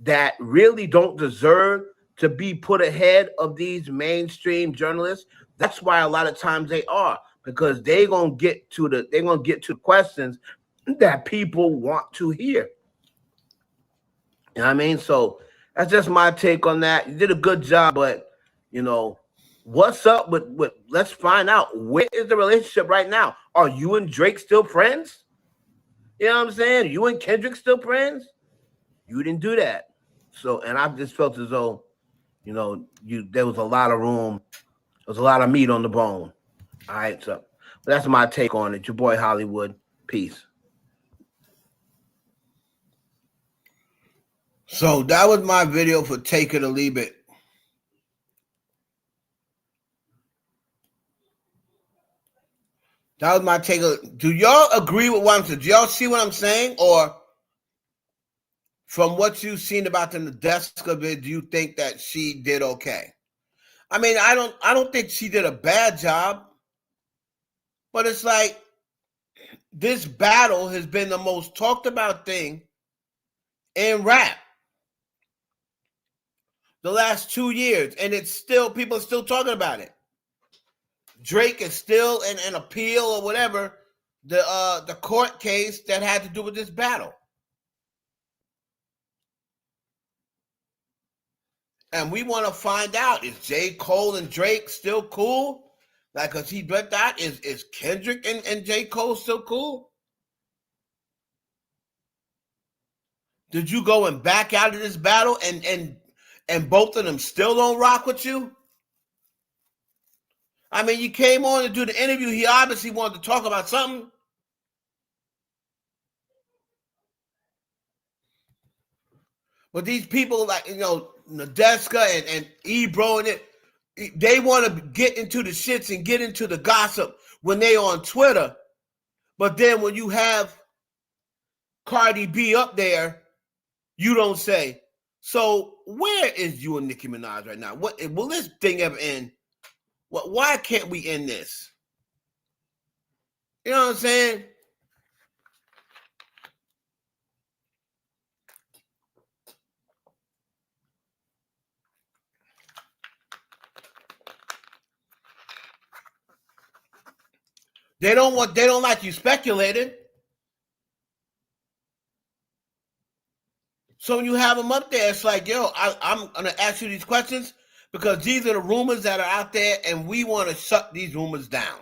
that really don't deserve to be put ahead of these mainstream journalists, that's why a lot of times they are, because they're gonna get to the questions that people want to hear. You know what I mean? So that's just my take on that. You did a good job, but what's up with let's find out, where is the relationship right now? Are you and Drake still friends? You know what I'm saying? You and Kendrick still friends? You didn't do that. So, and I just felt as though, there was a lot of room, there was a lot of meat on the bone. All right, so that's my take on it. Your boy Hollywood. Peace. So that was my video for Take It or Leave It. That was my take. Do y'all agree with what I'm saying? Do y'all see what I'm saying? Or from what you've seen about the Nadeska vid, do you think that she did okay? I mean, I don't think she did a bad job. But it's like this battle has been the most talked about thing in rap the last 2 years. And it's still, people are still talking about it. Drake is still in an appeal or whatever, the court case that had to do with this battle. And we want to find out, is J. Cole and Drake still cool? Like, cause he bet that is Kendrick and J. Cole still cool? Did you go and back out of this battle and both of them still don't rock with you? I mean, you came on to do the interview. He obviously wanted to talk about something. But these people like, Nadeska and Ebro and they want to get into the shits and get into the gossip when they on Twitter. But then when you have Cardi B up there, you don't say. So where is you and Nicki Minaj right now? What will this thing ever end? Why can't we end this? You know what I'm saying? They don't like you speculating. So when you have them up there, it's like, yo, I'm gonna ask you these questions because these are the rumors that are out there, and we want to shut these rumors down.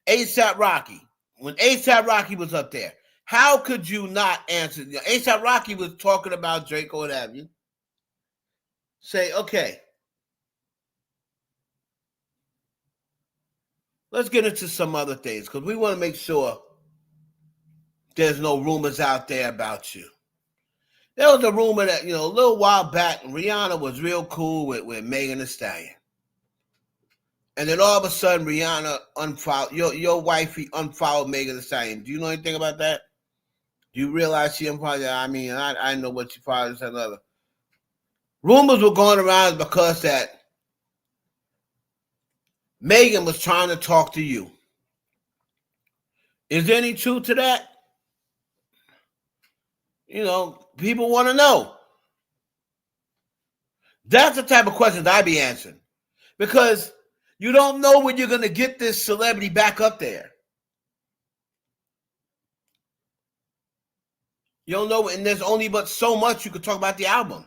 A$AP Rocky, when A$AP Rocky was up there, how could you not answer? A$AP Rocky was talking about Drake or what have you. Say, okay, let's get into some other things because we want to make sure there's no rumors out there about you. There was a rumor that, a little while back, Rihanna was real cool with Megan Thee Stallion. And then all of a sudden, Rihanna unfollowed, your wifey unfollowed Megan Thee Stallion. Do you know anything about that? Do you realize she unfollowed? I mean, I know what she followed and another. Rumors were going around because that Megan was trying to talk to you. Is there any truth to that? People want to know. That's the type of questions I be answering. Because you don't know when you're going to get this celebrity back up there. You don't know, and there's only but so much you could talk about the album.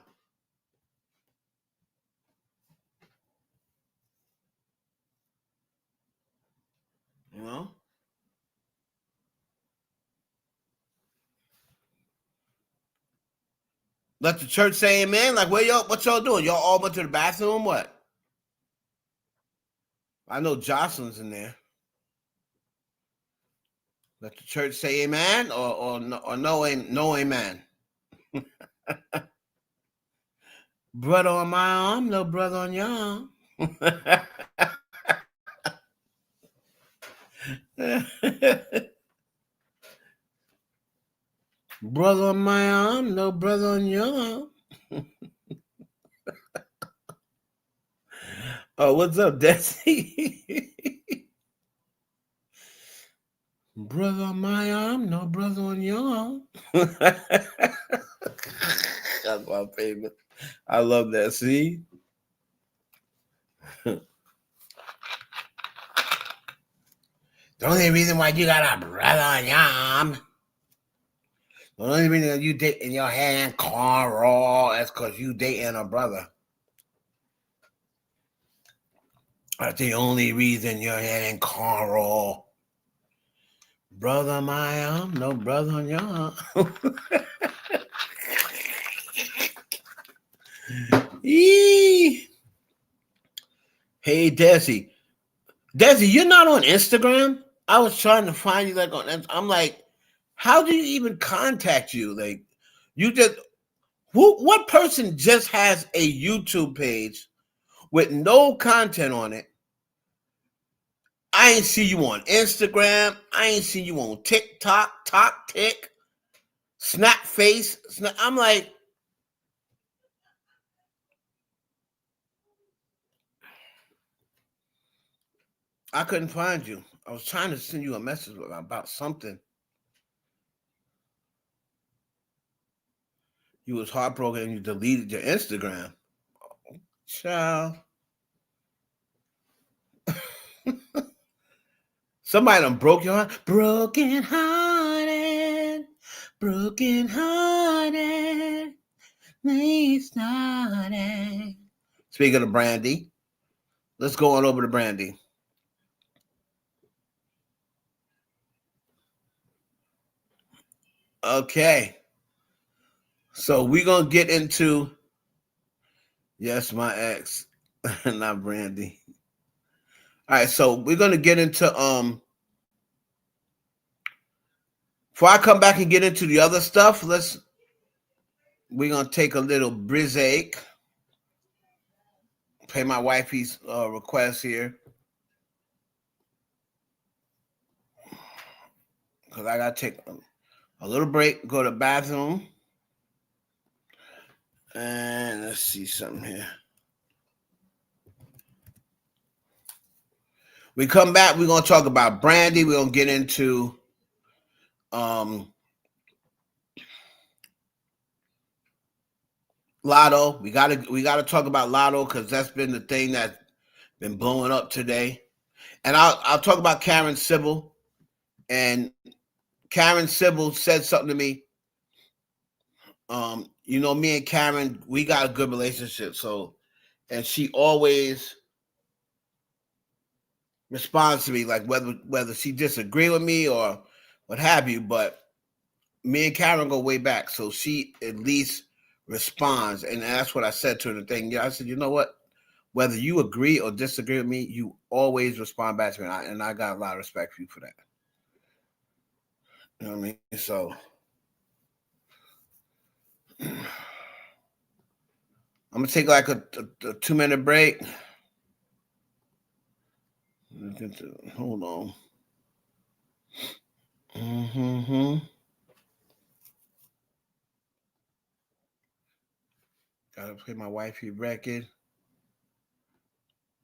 Let the church say amen. Like, what y'all doing? Y'all all went to the bathroom? What? I know Jocelyn's in there. Let the church say amen or no amen. Brother on my arm, no brother on your arm. Brother on my arm, no brother on your arm. Oh, what's up, Desi? Brother on my arm, no brother on your arm. That's my favorite. I love that. See? The only reason why you got a brother on your arm, the only reason you dating your hand Carl is because you dating a brother. That's the only reason you're hitting Carl. Brother on my arm, no brother on your arm. Hey, Desi. Desi, you're not on Instagram? I was trying to find you I'm like, how do you even contact you? Like, you just, what person just has a YouTube page with no content on it? I ain't see you on Instagram. I ain't see you on TikTok, Snapface. I'm like, I couldn't find you. I was trying to send you a message about something. You was heartbroken and you deleted your Instagram. Child. Somebody done broke your heart. Broken hearted. Speaking of Brandy, let's go on over to Brandy. Okay. So we're going to get into, yes, my ex, not Brandy. All right, so we're going to get into, before I come back and get into the other stuff, we're going to take a little break. Pay my wifey's request here. Because I got to take a little break, go to the bathroom. And let's see something here. We come back, we're going to talk about Brandy. We're going to get into Latto. We gotta talk about Latto because that's been the thing that's been blowing up today. And I'll talk about Karen Civil. And Karen Civil said something to me. You know, me and Karen, we got a good relationship. So, and she always responds to me, like whether she disagree with me or what have you. But me and Karen go way back. So she at least responds. And that's what I said to her in the thing. Yeah, I said, you know what? Whether you agree or disagree with me, you always respond back to me. And I got a lot of respect for you for that. You know what I mean? So I'm going to take like a 2-minute break. Hold on. Gotta play my wifey record.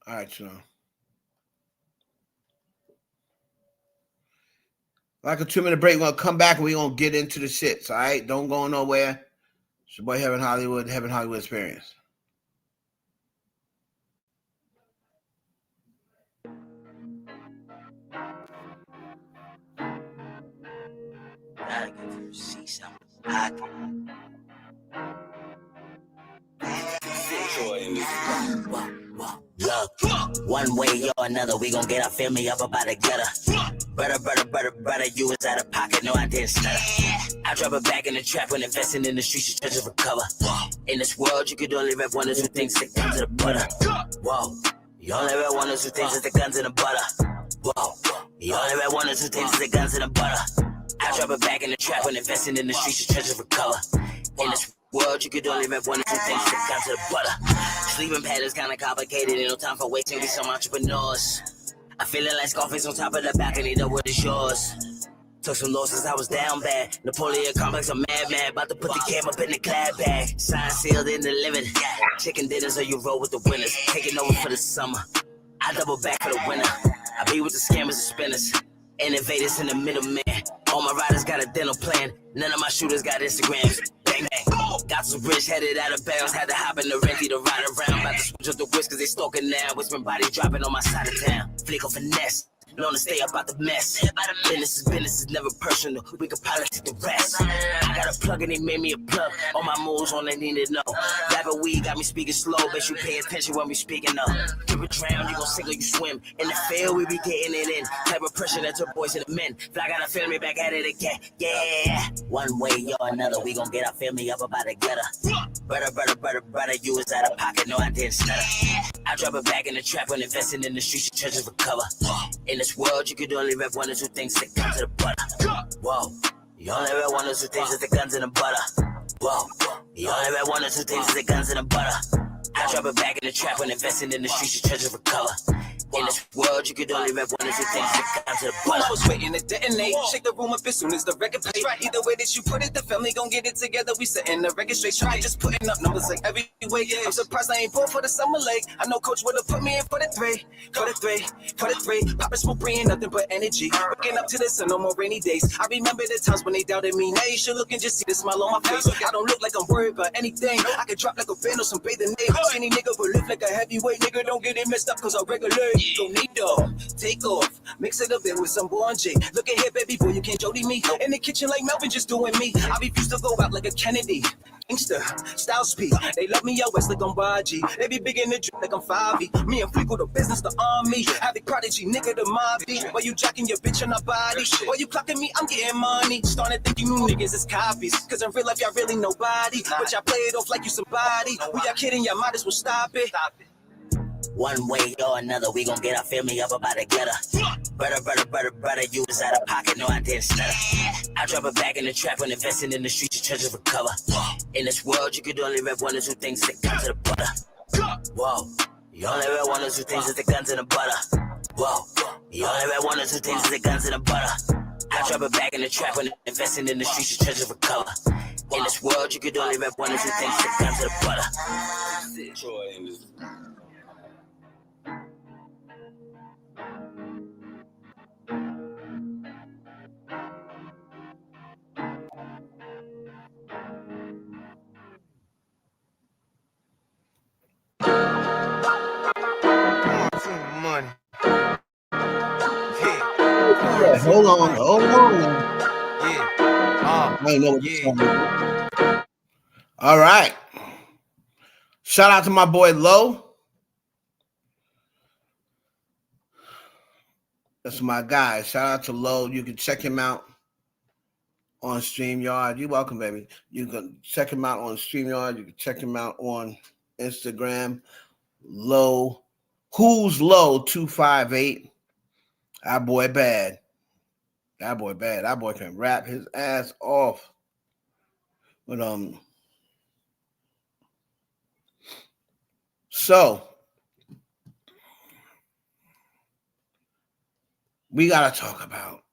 All right, y'all. Like a 2-minute break, we're going to come back and we're going to get into the shits, all right? Don't go nowhere. It's your boy Heaven Hollywood Experience. Gotta get to see something. Look, one way or another, we gon' get our family up about the gutter. Brother, you was out of pocket, no, I didn't stutter. I drop it back in the trap when investing in the streets, you try to recover. In this world, you could only rep one or two things that come to the butter. Whoa, you only rep one or two things is the guns and the butter. Whoa, you only rep one or two things is the guns and the butter. I drop it back in the trap when investing in the streets, you try to recover. In this world, you could only rep one or two things that come to the butter. Sleeping patterns kinda complicated, ain't no time for wasting, we some entrepreneurs. I feeling like Scarface on top of the balcony, the word is yours. Took some losses, I was down bad. Napoleon complex, I'm mad. About to put the cam up in the clad bag. Signed, sealed, and delivered. Chicken dinners, so you roll with the winners. Taking over for the summer. I double back for the winner. I be with the scammers and spinners. Innovators in the middle, man. All my riders got a dental plan. None of my shooters got Instagrams. Bang, bang. Got some rich headed out of bounds. Had to hop in the renty to ride around. About to switch up the whisk cause they stalking now. Whispering body dropping on my side of town. Flick of finesse. Known to stay up out the mess. Business is never personal. We can politic the rest. I got a plug and they made me a plug. All my moves on they need to know. Rapping weed got me speaking slow. Bet you pay attention when we speaking up. Give it drown, you gon' sink or you swim. In the field, we be getting it in. Type of pressure that took boys to the men. Fly gotta feel me back at it again. Yeah. One way or another, we gon' get our family up about the gutter. Brother, you was out of pocket. No, I didn't stutter. I drop it back in the trap when investing in the streets, you try to recover. In this world, you could only rep one or two things that come to the butter. Whoa, you only rep one or two things is the guns and the butter. Whoa, you only rep one or two things is the guns and the butter. I drop it back in the trap when investing in the streets, you try to recover. In this world, you could only rep one or two things that come to the butter. I was waiting to detonate. Shake the room up as soon as the record plays. Either way that you put it, the family gon' get it together. We setting the record straight. Try just putting up numbers like every way. I'm surprised I ain't born for the summer league. I know coach would've put me in for the three. Poppin' smoke, bringing nothing but energy. Waking up to this and no more rainy days. I remember the times when they doubted me. Now you should look and just see the smile on my face. I don't look like I'm worried about anything. I could drop like a van or some bathing name. Skinny nigga but live like a heavyweight. Nigga don't get it messed up cause I regulate. Tornado, take off, mix it up there with some Born J. Look at here, baby boy, you can't Jody me. In the kitchen like Melvin, just doing me. I refuse to go out like a Kennedy. Gangster, style speed. They love me out west like I'm YG. They be big in the drip like I'm 5'. Me and Fleek with the business, the army. Havoc prodigy, nigga, the mob beat. While you jacking your bitch on her body. While you clocking me, I'm getting money. Starting to think you new niggas is copies. Cause in real life, y'all really nobody. But y'all play it off like you somebody. Who y'all kidding? Y'all might as well stop it. One way or another, we gon' get our family up about to get her. Brother, you was out of pocket, no, I didn't stutter. I drop it back in the trap when investing in the streets, your treasures recover. In this world, you could only rep one or two things that come to the butter. Whoa, you only rep one or two things that the guns in the butter. Whoa, you only rep one or two things that the guns in the butter. I drop it back in the trap when investing in the streets, your treasures recover. In this world, you could only rep one or two things that come to the butter. Troy in this. Money. Yeah, hold on. Yeah. I don't know what this song is. All right. Shout out to my boy Low. That's my guy. Shout out to Low. You can check him out on StreamYard. You're welcome, baby. You can check him out on StreamYard. You can check him out on Instagram. Low. Who's Low 258. That boy bad. That boy can rap his ass off. But so we gotta talk about.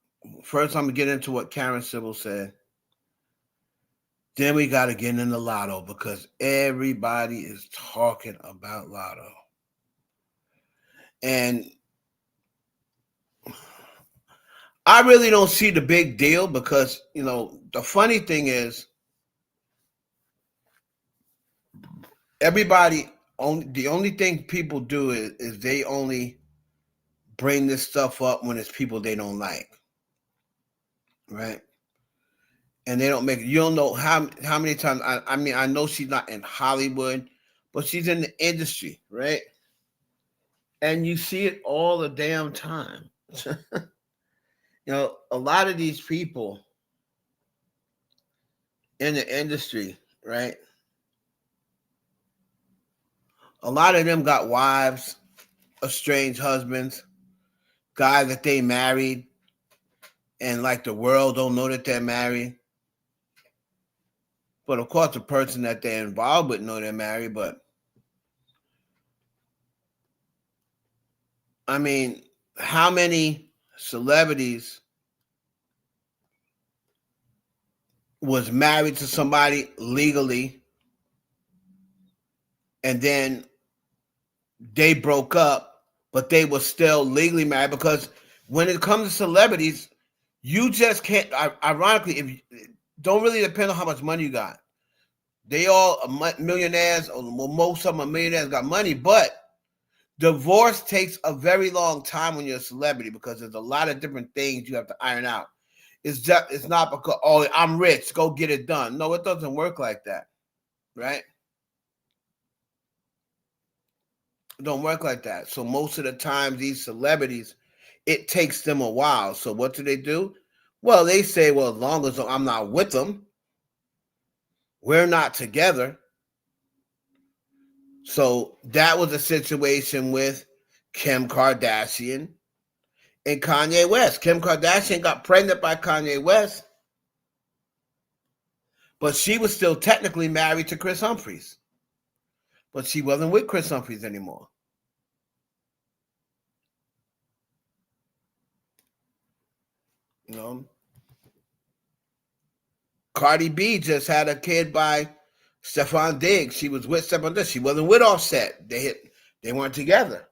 First, I'm gonna get into what Karen Civil said. Then we gotta get into Latto because everybody is talking about Latto. And I really don't see the big deal because, you know, the funny thing is the only thing people do is they only bring this stuff up when it's people they don't like. Right? And they don't make it. You don't know how many times. I mean, I know she's not in Hollywood, but she's in the industry, right? And you see it all the damn time. You know, a lot of these people in the industry, right? A lot of them got wives, estranged husbands, guys that they married, and like the world don't know that they're married. But of course, the person that they're involved with know they're married. But I mean, how many celebrities was married to somebody legally and then they broke up, but they were still legally married? Because when it comes to celebrities, you just can't, ironically, if you don't really depend on how much money you got. They all are millionaires, or most of them are millionaires, got money, but divorce takes a very long time when you're a celebrity because there's a lot of different things you have to iron out. It's not because, oh, I'm rich, go get it done. No, it doesn't work like that, right? It don't work like that. So most of the time, these celebrities, it takes them a while. So what do? Well, they say, well, as long as I'm not with them, we're not together. So that was a situation with Kim Kardashian and Kanye West. Kim Kardashian got pregnant by Kanye West, but she was still technically married to Chris Humphries. But she wasn't with Chris Humphries anymore. You know? Cardi B just had a kid by Stephon Diggs. She was with Stephon Diggs. She wasn't with Offset. They weren't together.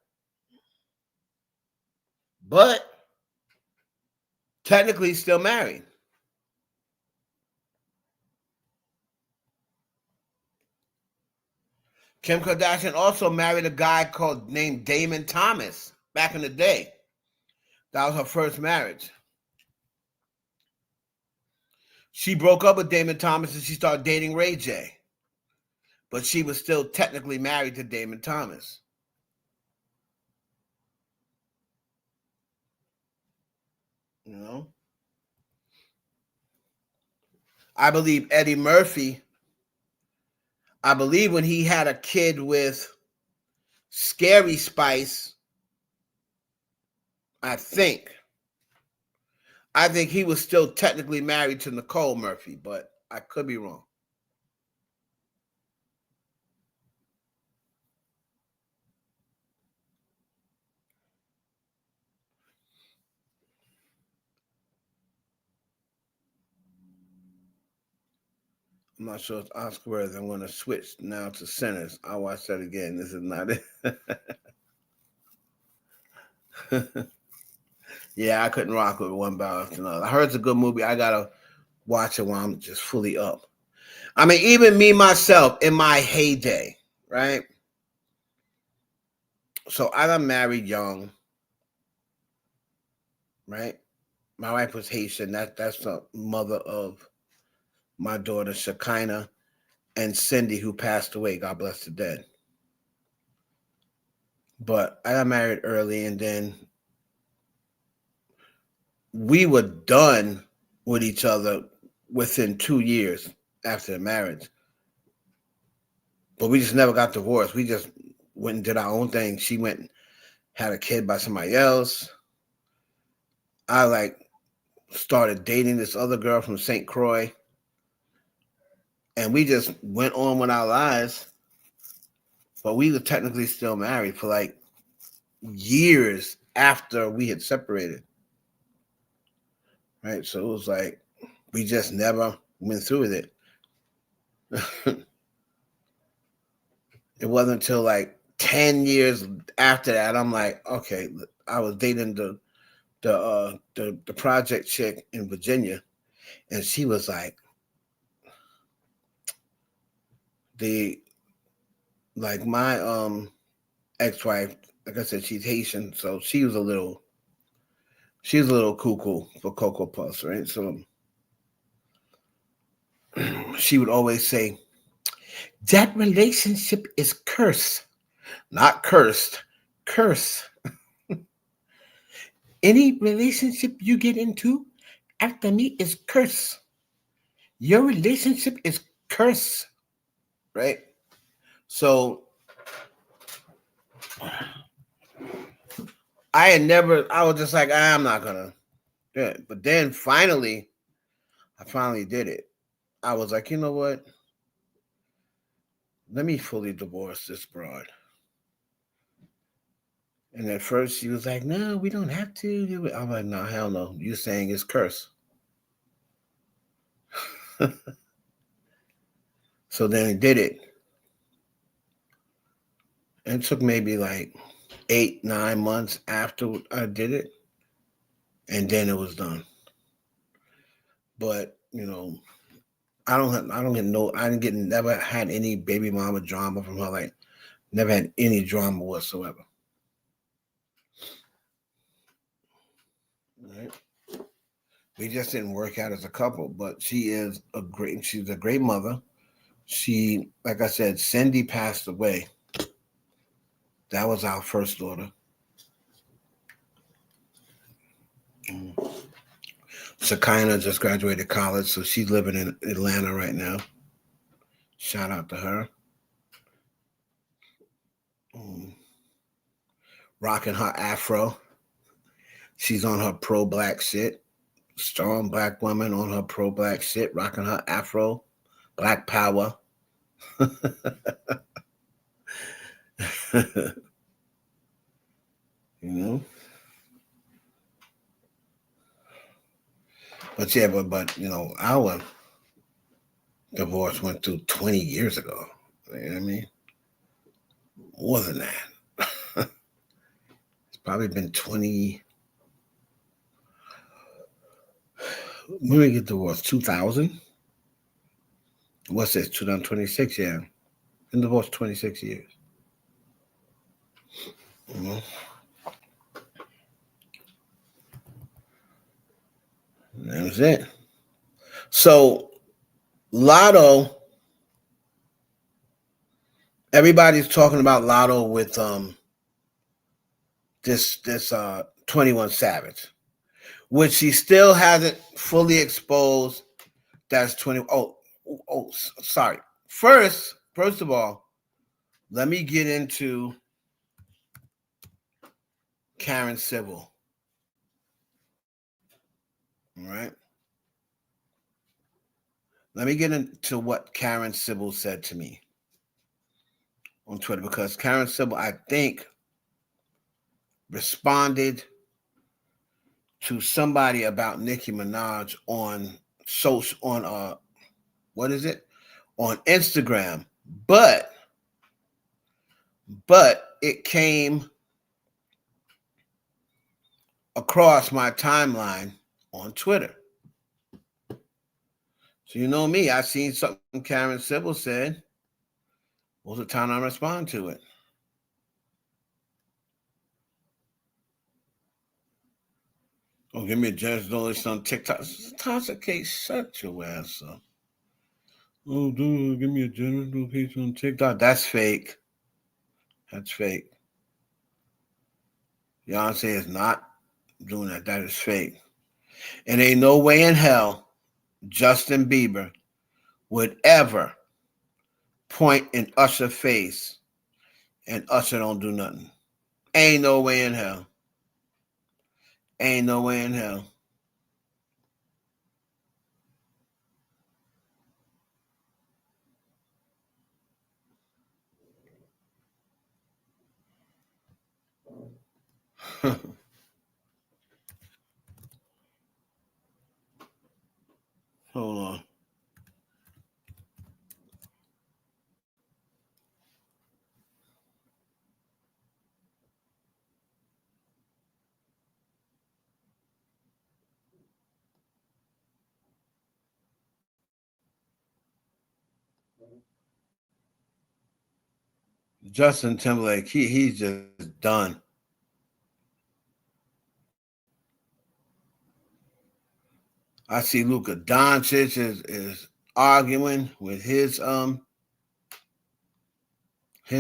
But technically still married. Kim Kardashian also married a guy named Damon Thomas. back in the day. That was her first marriage. She broke up with Damon Thomas and she started dating Ray J. But she was still technically married to Damon Thomas. You know? I believe Eddie Murphy, I believe when he had a kid with Scary Spice, I think he was still technically married to Nicole Murphy, but I could be wrong. I'm not sure it's Oscar worthy. I'm going to switch now to Sinners. I'll watch that again. This is not it. Yeah, I couldn't rock with one battle after another. I heard it's a good movie. I got to watch it while I'm just fully up. I mean, even me, myself, in my heyday, right? So I got married young, right? My wife was Haitian. That's the mother of my daughter, Shekinah, and Cindy, who passed away. God bless the dead. But I got married early, and then we were done with each other within 2 years after the marriage. But we just never got divorced. We just went and did our own thing. She went and had a kid by somebody else. I started dating this other girl from St. Croix. And we just went on with our lives. But we were technically still married for years after we had separated. Right? So it was we just never went through with it. It wasn't until 10 years after that, I'm like, okay, I was dating the project chick in Virginia, and she was my ex-wife, like I said, she's Haitian, so she was a little cuckoo for Cocoa Puffs, right? So she would always say, that relationship is cursed. Not cursed, curse. Any relationship you get into after me is cursed. Your relationship is cursed, right? So I was just I'm not gonna do it. But then I finally did it. I was like, you know what? Let me fully divorce this broad. And at first she was like, no, we don't have to. I'm like, no, hell no. You're saying it's cursed. So then I did it. And it took maybe 8-9 months after I did it. And then it was done. But, I never had any baby mama drama from her. Never had any drama whatsoever. Right? We just didn't work out as a couple, but she's a great mother. She, like I said, Cindy passed away. That was our first daughter. Shekinah just graduated college, so she's living in Atlanta right now. Shout out to her. Rocking her afro. She's on her pro-black shit. Strong black woman on her pro-black shit, rocking her afro. Black power. But yeah, but our divorce went through 20 years ago. You know what I mean? More than that. It's probably been 20. When we get divorced, 2000? What's this? 2026? Yeah. Been divorced 26 years. That was it. So Latto, everybody's talking about Latto with this 21 Savage, which she still hasn't fully exposed. That's 20. Sorry. First of all, let me get into Karen Civil. All right. Let me get into what Karen Civil said to me on Twitter, because Karen Civil, I think, responded to somebody about Nicki Minaj on what is it? On Instagram. But it came across my timeline on Twitter. So you know me, I seen something Karen Civil said. Was the time I respond to it? Oh, give me a judge donation on TikTok. Tasha K, shut your ass up. Oh, dude, give me a general location on TikTok. That's fake. That's fake. Beyonce is not doing that. That is fake. And ain't no way in hell Justin Bieber would ever point in Usher's face and Usher don't do nothing. Ain't no way in hell. Ain't no way in hell. Hold on. Justin Timberlake, he's just done. I see Luka Doncic is arguing with his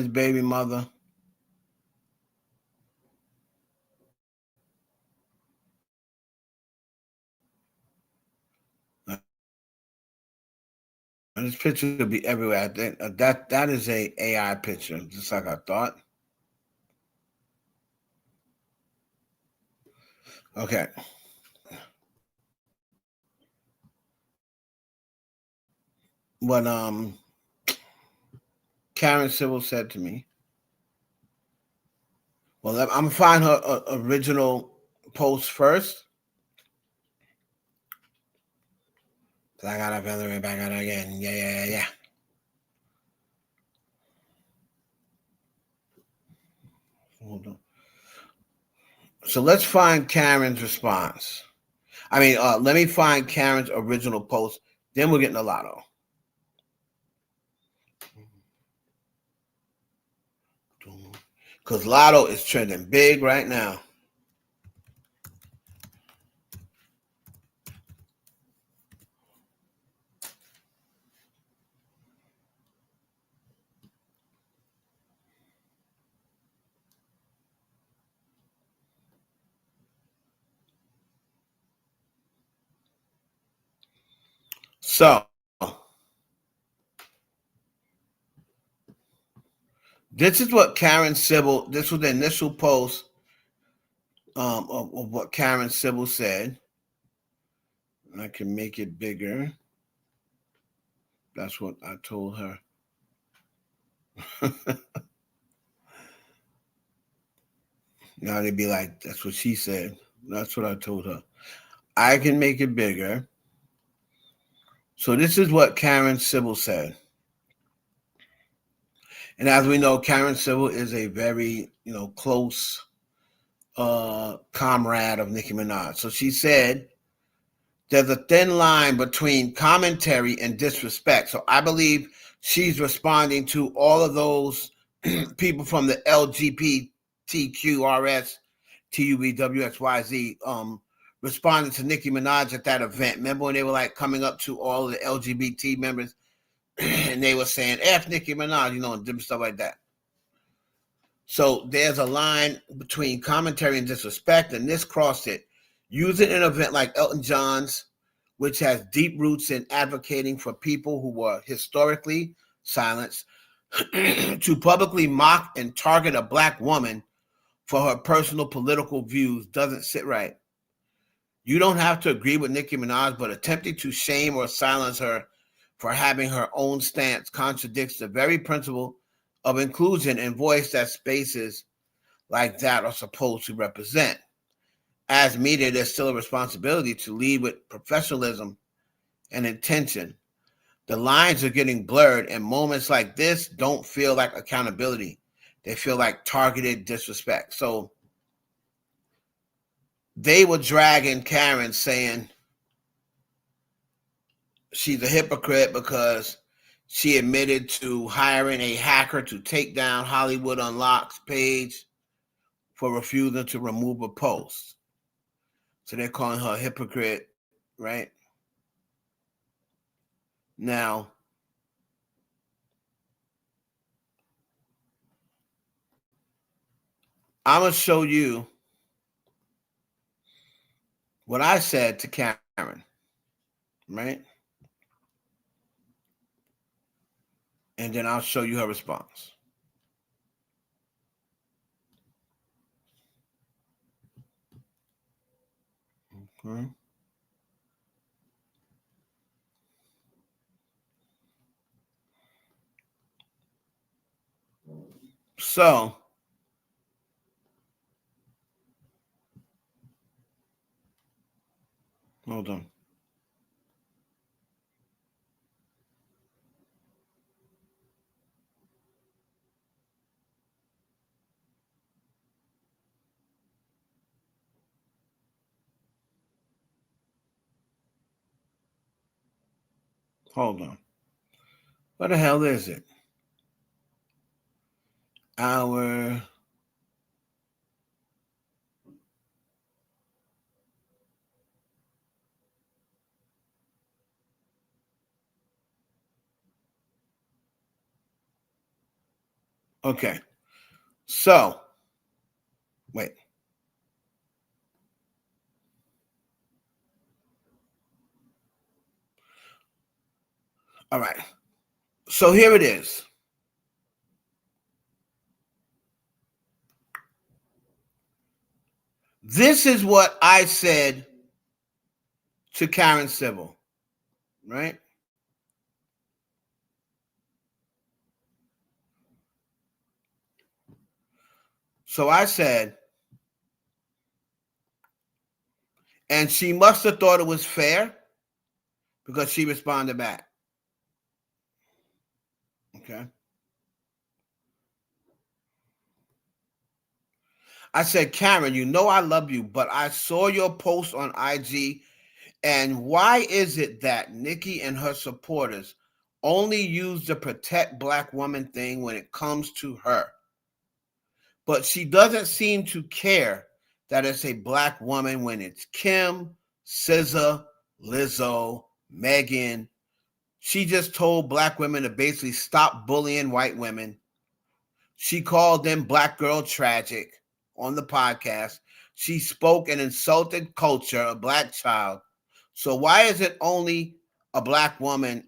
baby mother. And this picture will be everywhere. I think that is a AI picture, just like I thought. Okay. What Karen Civil said to me. Well, I'm gonna find her original post first. I gotta feather it back out again. Yeah. Hold on. So let's find Karen's response. I mean, let me find Karen's original post. Then we're getting a Latto. Because Latto is trending big right now. So this is what Karen Civil, this was the initial post of what Karen Civil said. I can make it bigger. That's what I told her. Now they'd be like, that's what she said. That's what I told her. I can make it bigger. So this is what Karen Civil said. And as we know, Karen Civil is a very, close comrade of Nicki Minaj. So she said, there's a thin line between commentary and disrespect. So I believe she's responding to all of those people from the LGBTQRS, TUBWXYZ responded to Nicki Minaj at that event. Remember when they were like coming up to all of the LGBT members and they were saying, F Nicki Minaj, you know, and different stuff like that. So there's a line between commentary and disrespect, and this crossed it. Using an event like Elton John's, which has deep roots in advocating for people who were historically silenced, to publicly mock and target a Black woman for her personal political views doesn't sit right. You don't have to agree with Nicki Minaj, but attempting to shame or silence her for having her own stance contradicts the very principle of inclusion and voice that spaces like that are supposed to represent. As media, there's still a responsibility to lead with professionalism and intention. The lines are getting blurred, and moments like this don't feel like accountability. They feel like targeted disrespect. So they were dragging Karen, saying she's a hypocrite because she admitted to hiring a hacker to take down Hollywood Unlocked's page for refusing to remove a post. So they're calling her a hypocrite, right? Now, I'm going to show you what I said to Karen, right? And then I'll show you her response. Okay. So, hold on. Hold on. What the hell is it? Our okay. So, wait. All right. So here it is. This is what I said to Karen Civil, right? So I said, and she must have thought it was fair because she responded back. Okay. I said, Karen, you know I love you, but I saw your post on IG, and why is it that Nicki and her supporters only use the protect Black woman thing when it comes to her? But she doesn't seem to care that it's a Black woman when it's Kim, SZA, Lizzo, Megan. She just told Black women to basically stop bullying white women. She called them Black girl tragic on the podcast. She spoke an insulted culture, a Black child. So why is it only a Black woman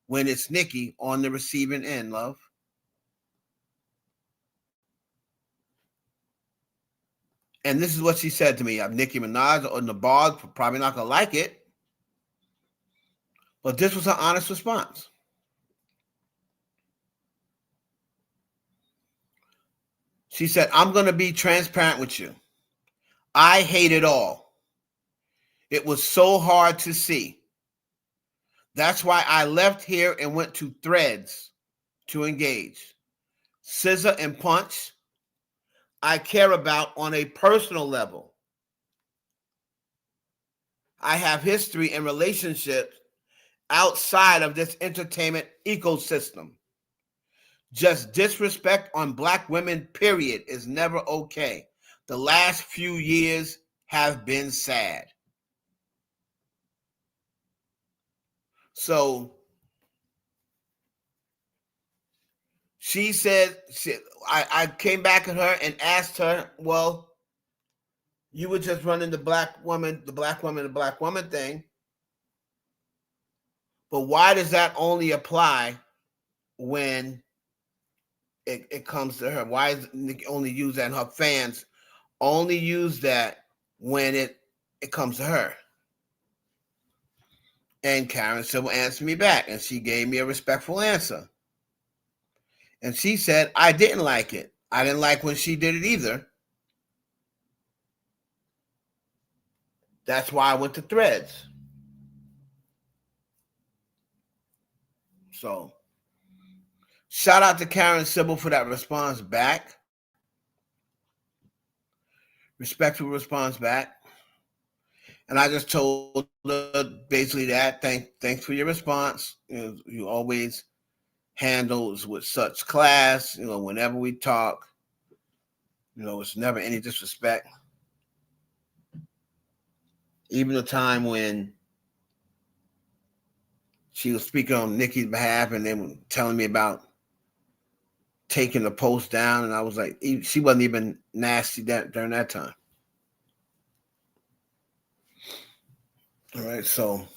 when it's Nicki on the receiving end, love? And this is what she said to me. I'm Nicki Minaj on the bar, probably not going to like it. But this was her honest response. She said, I'm going to be transparent with you. I hate it all. It was so hard to see. That's why I left here and went to Threads to engage. SZA and Punch, I care about on a personal level. I have history and relationships outside of this entertainment ecosystem. Just disrespect on Black women, period, is never okay. The last few years have been sad. So she said, I came back at her and asked her, well, you were just running the black woman thing. But why does that only apply when it comes to her? Why does Nicki only use that, and her fans only use that when it comes to her? And Karen Civil answered me back, and she gave me a respectful answer. And she said, I didn't like it. I didn't like when she did it either. That's why I went to Threads. So, shout out to Karen Civil for that response back. Respectful response back. And I just told her basically that. Thanks for your response. You always handle with such class. Whenever we talk, it's never any disrespect. Even the time when she was speaking on Nicki's behalf and then telling me about taking the post down, and I was like, she wasn't even nasty during that time. All right, so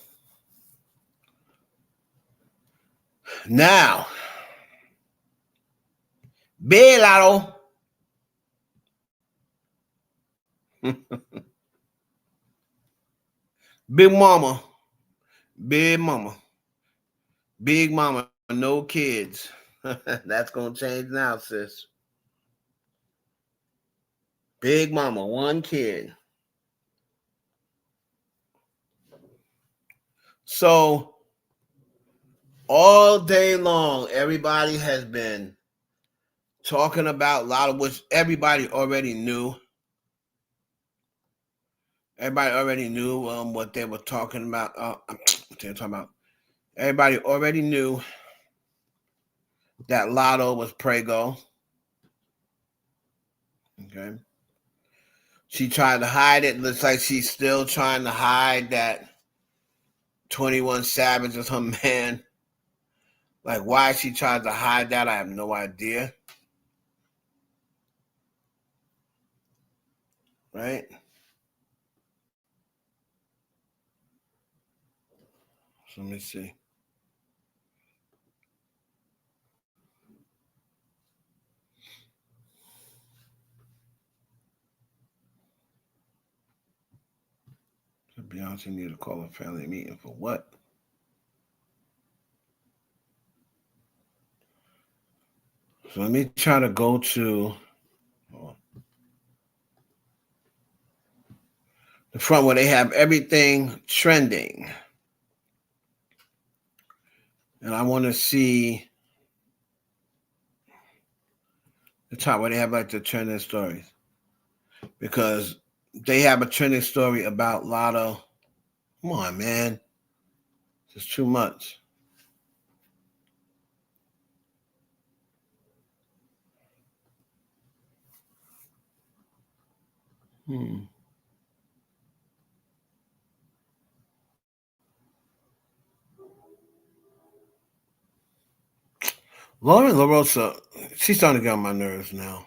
now, Big Latto. Big mama, no kids. That's gonna change now, sis. Big mama, one kid. So all day long, everybody has been talking about Latto, which everybody already knew. Everybody already knew what they were talking about. Everybody already knew that Latto was Prego. Okay. She tried to hide it. Looks like she's still trying to hide that 21 Savage is her man. Like, why she tried to hide that, I have no idea. Right? So let me see. Beyonce need to call a family meeting for what? So let me try to go to the front where they have everything trending. And I want to see the top where they have like the trending stories. Because they have a trending story about Latto. Come on, man. It's too much. Lauren LaRosa, she's starting to get on my nerves now.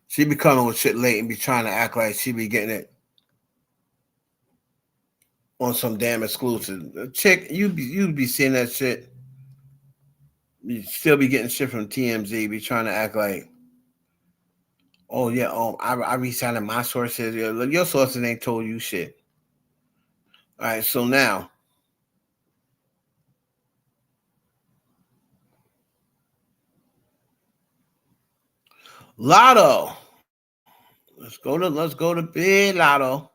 She be coming with shit late and be trying to act like she be getting it on some damn exclusive. Chick, you be seeing that shit. You still be getting shit from TMZ, be trying to act like, oh yeah, I re-signed my sources. Your sources ain't told you shit. All right, so now Latto. Let's go to Big Latto.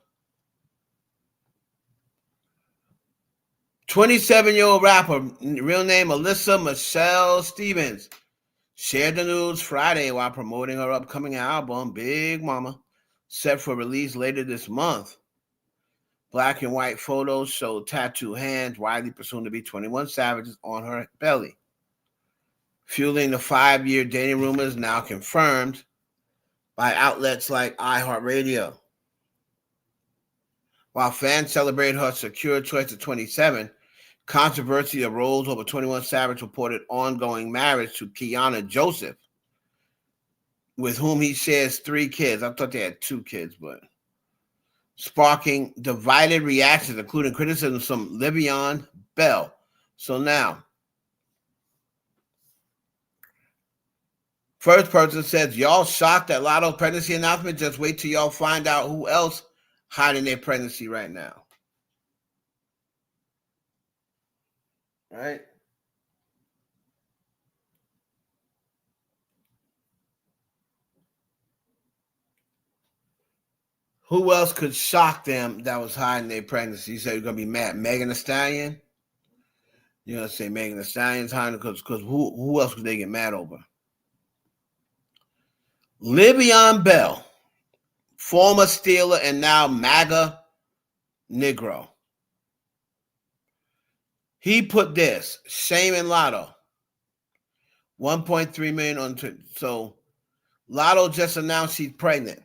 27-year-old rapper, real name Alyssa Michelle Stevens, shared the news Friday while promoting her upcoming album, Big Mama, set for release later this month. Black and white photos show tattooed hands, widely presumed to be 21 Savages, on her belly. Fueling the 5-year dating rumors now confirmed, by outlets like iHeartRadio. While fans celebrate her secure choice at 27, controversy arose over 21 Savage reported ongoing marriage to Kiana Joseph, with whom he shares 3 kids. I thought they had 2 kids, but sparking divided reactions, including criticism from Le'Veon Bell. So now, first person says, y'all shocked at Latto's pregnancy announcement? Just wait till y'all find out who else hiding their pregnancy right now. Right? Who else could shock them that was hiding their pregnancy? You said you're going to be mad. Megan Thee Stallion? You're going to say Megan Thee Stallion's hiding because who else could they get mad over? Le'Veon Bell, former Steeler and now MAGA Negro. He put this, shaming Latto. 1.3 million on Twitter. So Latto just announced she's pregnant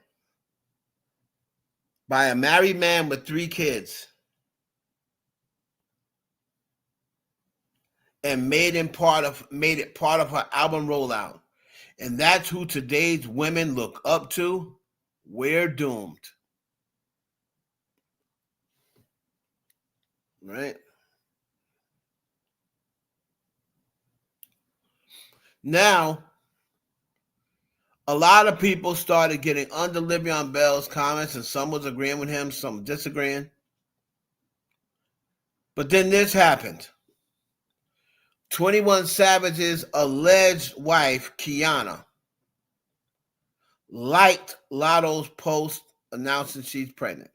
by a married man with 3 kids and made it part of her album rollout. And that's who today's women look up to. We're doomed. Right? Now, a lot of people started getting under Le'Veon Bell's comments, and some was agreeing with him, some disagreeing. But then this happened. 21 Savage's alleged wife, Kiana, liked Latto's post announcing she's pregnant.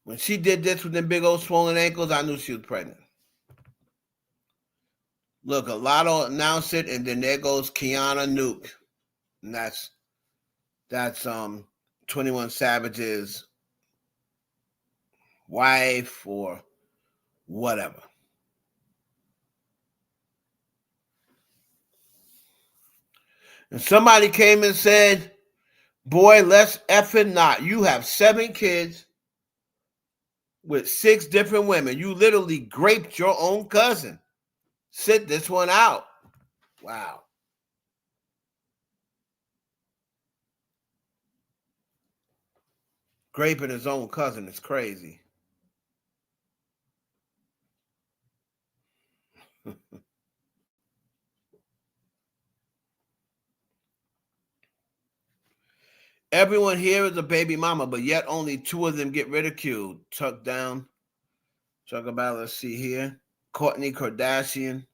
When she did this with them big old swollen ankles, I knew she was pregnant. Look, Latto announced it, and then there goes Kiana Nuke. And that's 21 Savage's wife or whatever. And somebody came and said, boy, let's effing not. You have 7 kids with 6 different women. You literally graped your own cousin. Sit this one out. Wow. Graping his own cousin is crazy. Everyone here is a baby mama, but yet only 2 of them get ridiculed. Talk about, let's see here. Kourtney Kardashian,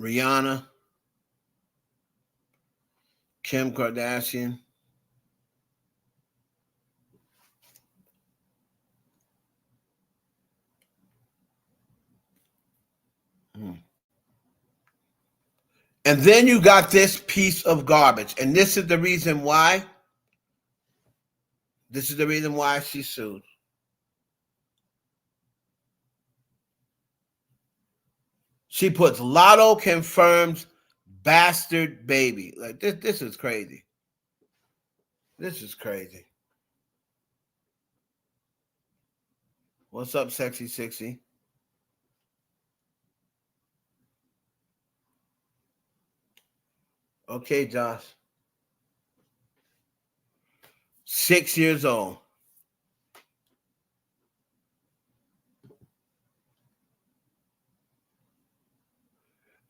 Rihanna, Kim Kardashian. And then you got this piece of garbage. And this is the reason why. This is the reason why she sued. She puts Latto confirms bastard baby. Like this is crazy. This is crazy. What's up, Sexy 60? Okay, Josh. 6 years old.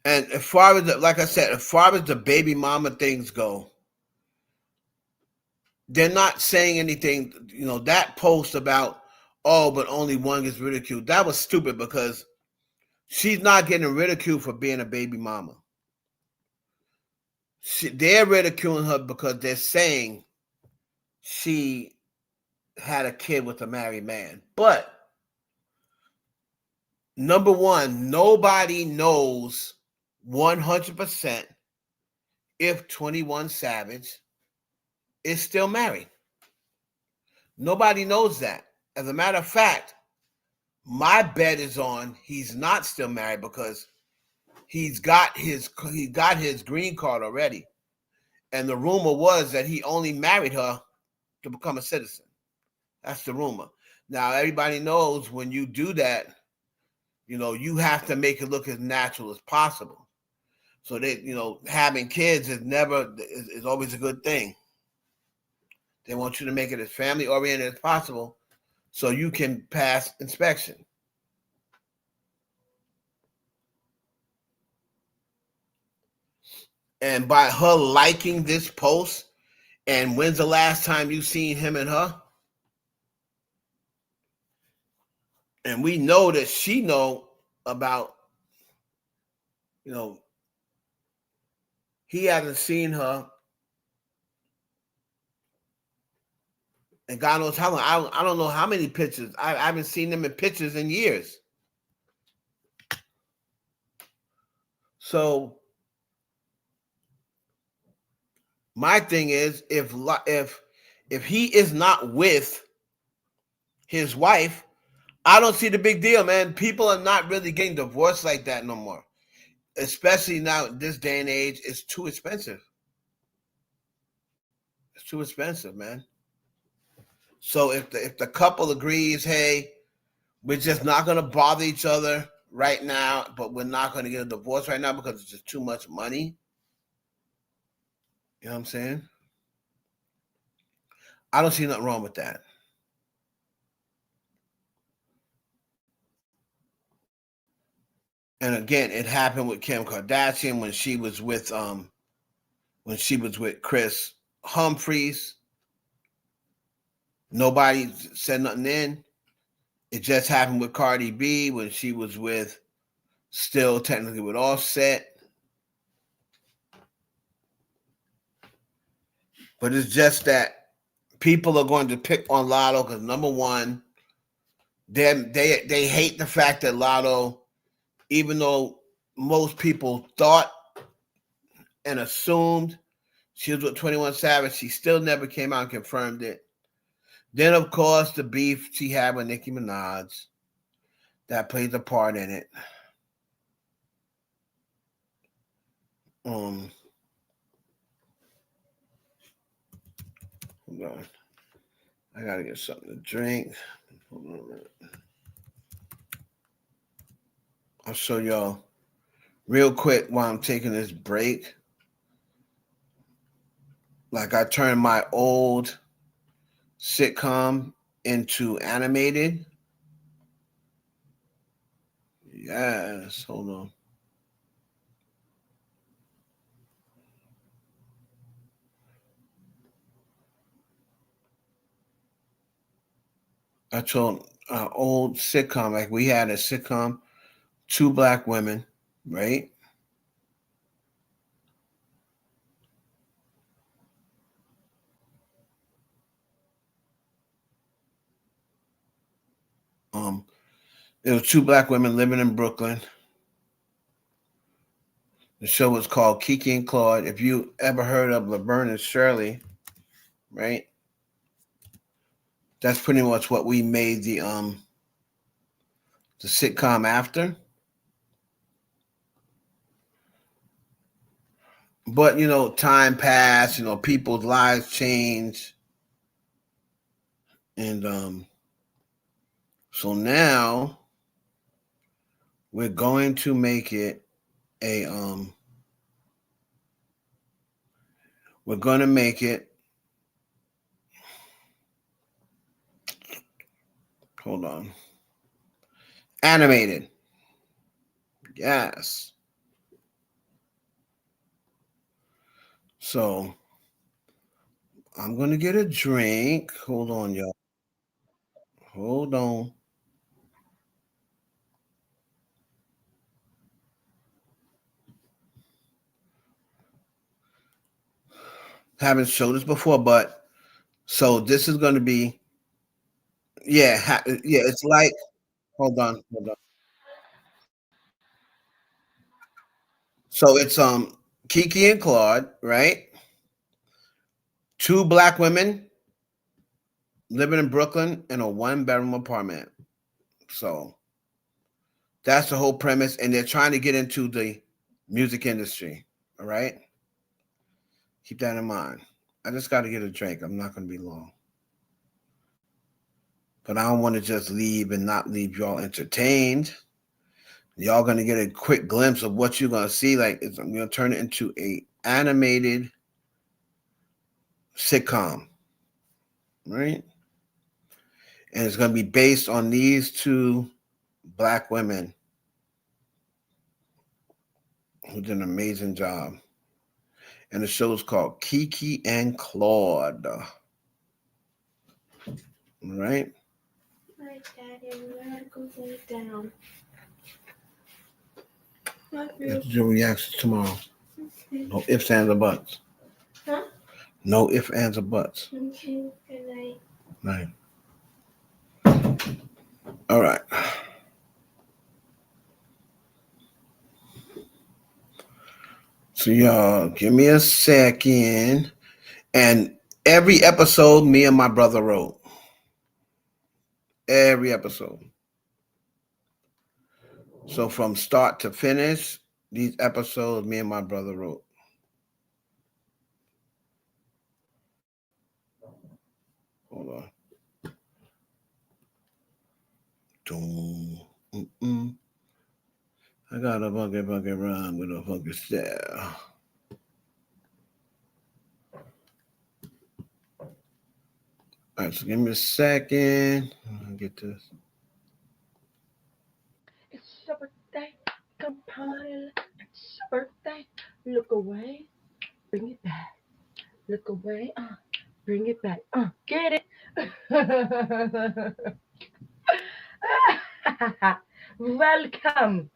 And as far as like I said, as far as the baby mama things go, they're not saying anything. You know, that post about, oh, but only one gets ridiculed. That was stupid because she's not getting ridiculed for being a baby mama. They're ridiculing her because they're saying she had a kid with a married man. But number one, nobody knows 100% if 21 Savage is still married. Nobody knows that. As a matter of fact, My bet is on he's not still married because he got his green card already. And the rumor was that he only married her to become a citizen. That's the rumor. Now, everybody knows when you do that, you have to make it look as natural as possible. So that, having kids is always a good thing. They want you to make it as family oriented as possible so you can pass inspection. And by her liking this post, and when's the last time you seen him and her? And we know that she know about, he hasn't seen her. And God knows how long. I don't know how many pictures. I haven't seen them in pictures in years. So my thing is, if he is not with his wife, I don't see the big deal, man. People are not really getting divorced like that no more. Especially now, this day and age, it's too expensive. It's too expensive, man. So if the couple agrees, hey, we're just not going to bother each other right now, but we're not going to get a divorce right now because it's just too much money. You know what I'm saying? I don't see nothing wrong with that. And again, it happened with Kim Kardashian when she was with Chris Humphries. Nobody said nothing then. It just happened with Cardi B when she was still technically with Offset. But it's just that people are going to pick on Latto because, number one, they hate the fact that Latto, even though most people thought and assumed she was with 21 Savage, she still never came out and confirmed it. Then, of course, the beef she had with Nicki Minaj, that plays a part in it. Hold on. I gotta get something to drink. Hold on a minute. I'll show y'all real quick while I'm taking this break. Like, I turned my old sitcom into animated. Yes, hold on. I told old sitcom, like we had a sitcom, 2 black women, right? It was 2 black women living in Brooklyn. The show was called Kiki and Claude. If you ever heard of Laverne and Shirley, right? That's pretty much what we made the sitcom after. But time passed, people's lives changed. And so now we're going to make it we're going to make it, hold on, animated. Yes. So I'm going to get a drink. Hold on, y'all. Hold on. Haven't showed this before, but so this is going to be, yeah, it's like, hold on. So it's Kiki and Claude, right? 2 black women living in Brooklyn in a 1-bedroom apartment. So That's the whole premise, and they're trying to get into the music industry. All right? Keep that in mind. I just got to get a drink. I'm not going to be long. But I don't want to just leave and not leave y'all entertained. Y'all going to get a quick glimpse of what you're going to see. Like, I'm going to turn it into a animated sitcom. Right? And it's going to be based on these two Black women who did an amazing job. And the show is called Kiki and Claude. All right? My daddy, we gotta go lay down. Let's do reactions tomorrow. No ifs, ands, or buts. Huh? No ifs, ands, or buts. Okay, good night. Right. All right. So y'all, give me a second. And every episode, me and my brother wrote. Every episode. So from start to finish, these episodes, me and my brother wrote. Hold on. I got a bucket rhyme with a funky style. All right, so give me a second. I'll get this. It's your birthday, come party. It's your birthday. Look away, bring it back. Look away, bring it back. Get it. Welcome.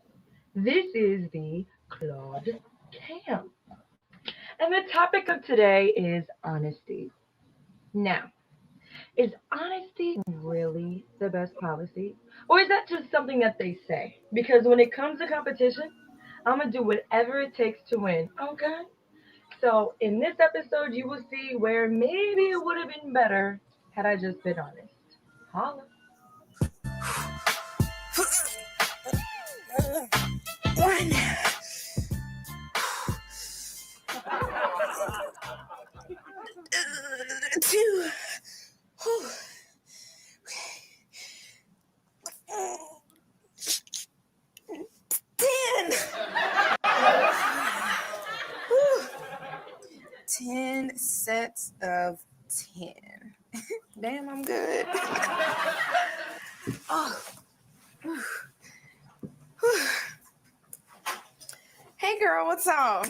This is the Claude Camp. And the topic of today is honesty. Now, is honesty really the best policy? Or is that just something that they say? Because when it comes to competition, I'm going to do whatever it takes to win. Okay? So in this episode, you will see where maybe it would have been better had I just been honest. Holla. One. Two. 10. 10 sets of 10. Damn, I'm good. Oh. Hey girl, what's up?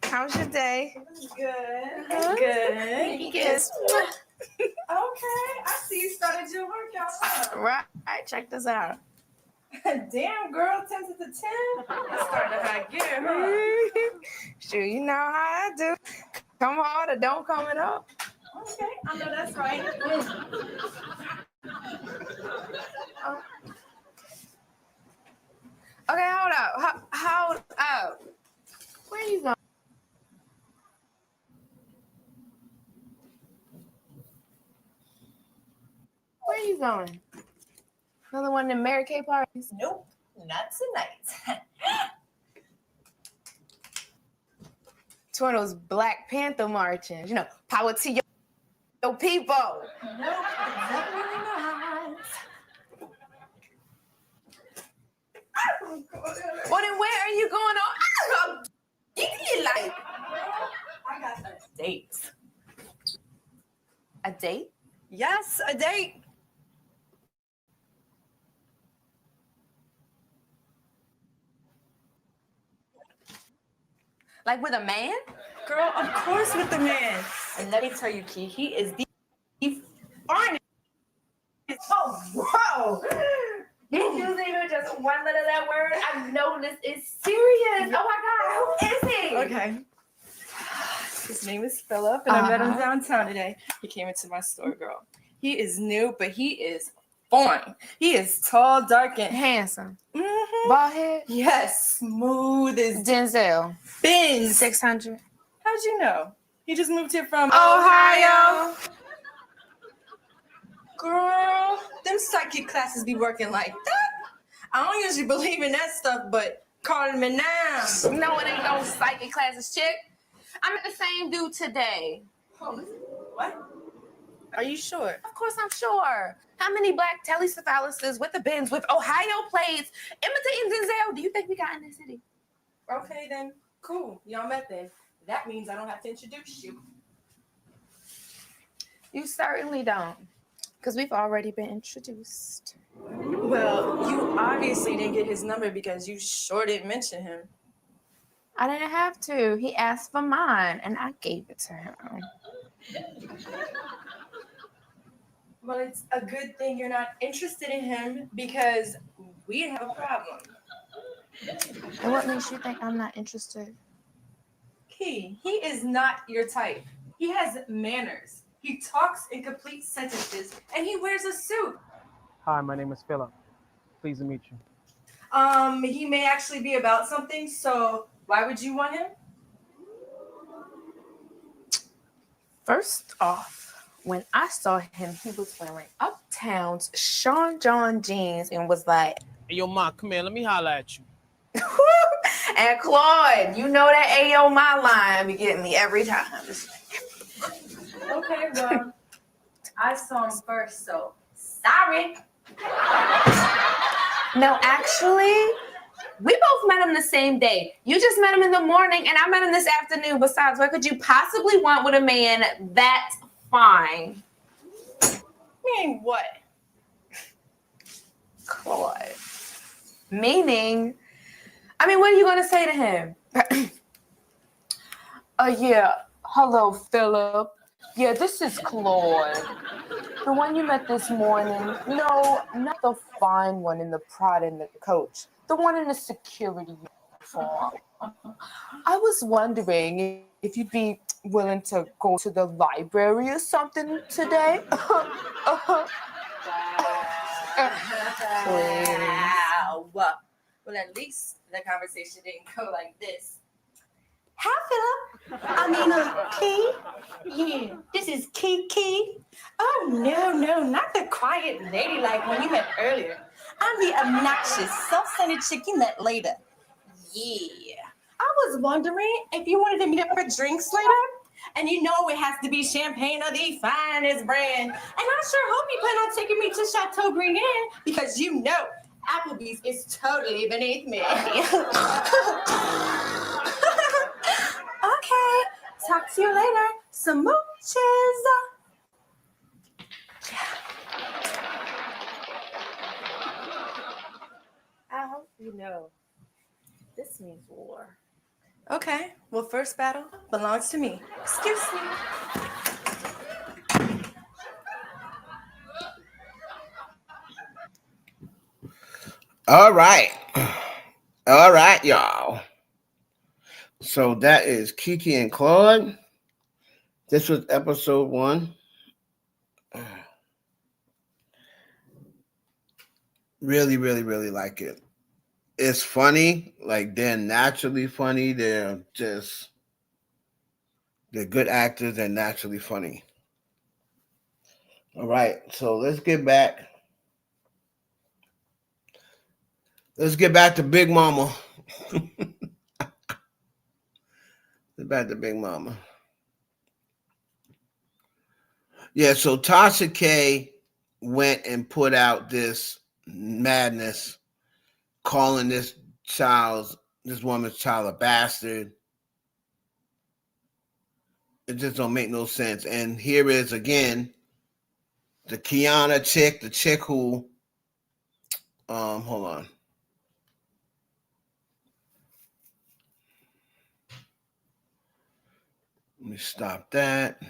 How's your day? Good. Good. Kiss. Okay, I see you started your workout. Huh? Right, check this out. Damn, girl, 10 to the 10. That's starting to high gear, huh? Sure, you know how I do. Come hard or don't come at all. Okay, I know that's right. Okay, hold up. Hold up. Where are you going? Where are you going? Another one of them Mary Kay parties? Nope, not tonight. It's one of those Black Panther marchings. You know, power to your people. Nope, definitely not. Well, then where are you going on? Like, I got a date. a date? Yes, a date. Like with a man? Girl, of course with the man. And let me tell you, Key, he is the finest. Oh, whoa. You using even just one letter of that word? I know this is serious. Oh my God, who is he? Okay. His name is Philip, and I met him downtown today. He came into my store, girl. He is new, but he is fine. He is tall, dark, and Handsome. mm-hmm. Bald head? Yes, smooth as Denzel. Benz. 600. How'd you know? He just moved here from Ohio. Girl, them psychic classes be working like that. I don't usually believe in that stuff, but calling me now. No, it ain't no psychic classes, chick. I met the same dude today. What? Are you sure? Of course I'm sure. How many black telecephalises with the Benz with Ohio plates imitating Denzel do you think we got in this city? Okay, then. Cool. Y'all met then. That means I don't have to introduce you. You certainly don't, because we've already been introduced. Well, you obviously didn't get his number because you sure didn't mention him. I didn't have to. He asked for mine, and I gave it to him. Well, it's a good thing you're not interested in him because we have a problem. And what makes you think I'm not interested? Key, he is not your type. He has manners. He talks in complete sentences, and he wears a suit. Hi, my name is Philip. Pleased to meet you. He may actually be about something, so why would you want him? First off, when I saw him, he was wearing Uptown's Sean John jeans and was like, Hey, yo, Ma, come here. Let me holler at you. and Claude, you know that Ayo my line be getting me every time. Okay, well, I saw him first, so sorry. No, actually, we both met him the same day. You just met him in the morning, and I met him this afternoon. Besides, what could you possibly want with a man that fine? Meaning what? Claude. Meaning, what are you going to say to him? Yeah. Hello, Philip. Yeah, this is Claude. The one you met this morning. No, not the fine one in the Pride and the coach. The one in the security uniform. I was wondering if you'd be willing to go to the library or something today. Wow. Well, at least the conversation didn't go like this. Hi, Philip. Key? Yeah, this is Kiki. Oh, no, not the quiet lady like when you met earlier. I'm the obnoxious, self-centered chick you met later. Yeah. I was wondering if you wanted to meet up for drinks later. And you know it has to be champagne of the finest brand. And I sure hope you plan on taking me to Chateau Green Inn because you know Applebee's is totally beneath me. Okay, talk to you later. Some mooches. I hope you know this means war. Okay, well, first battle belongs to me. Excuse me. All right. All right, y'all. So that is Kiki and Claude. This was episode 1. Really, really, really like it. It's funny. Like, they're naturally funny. They're good actors. They're naturally funny. All right. So let's get back. Let's get back to Big Mama. Let's back to Big Mama. Yeah, so Tasha K went and put out this madness, calling this woman's child a bastard. It just don't make no sense. And here is again the Kiana chick, the chick who, hold on. Let me stop that.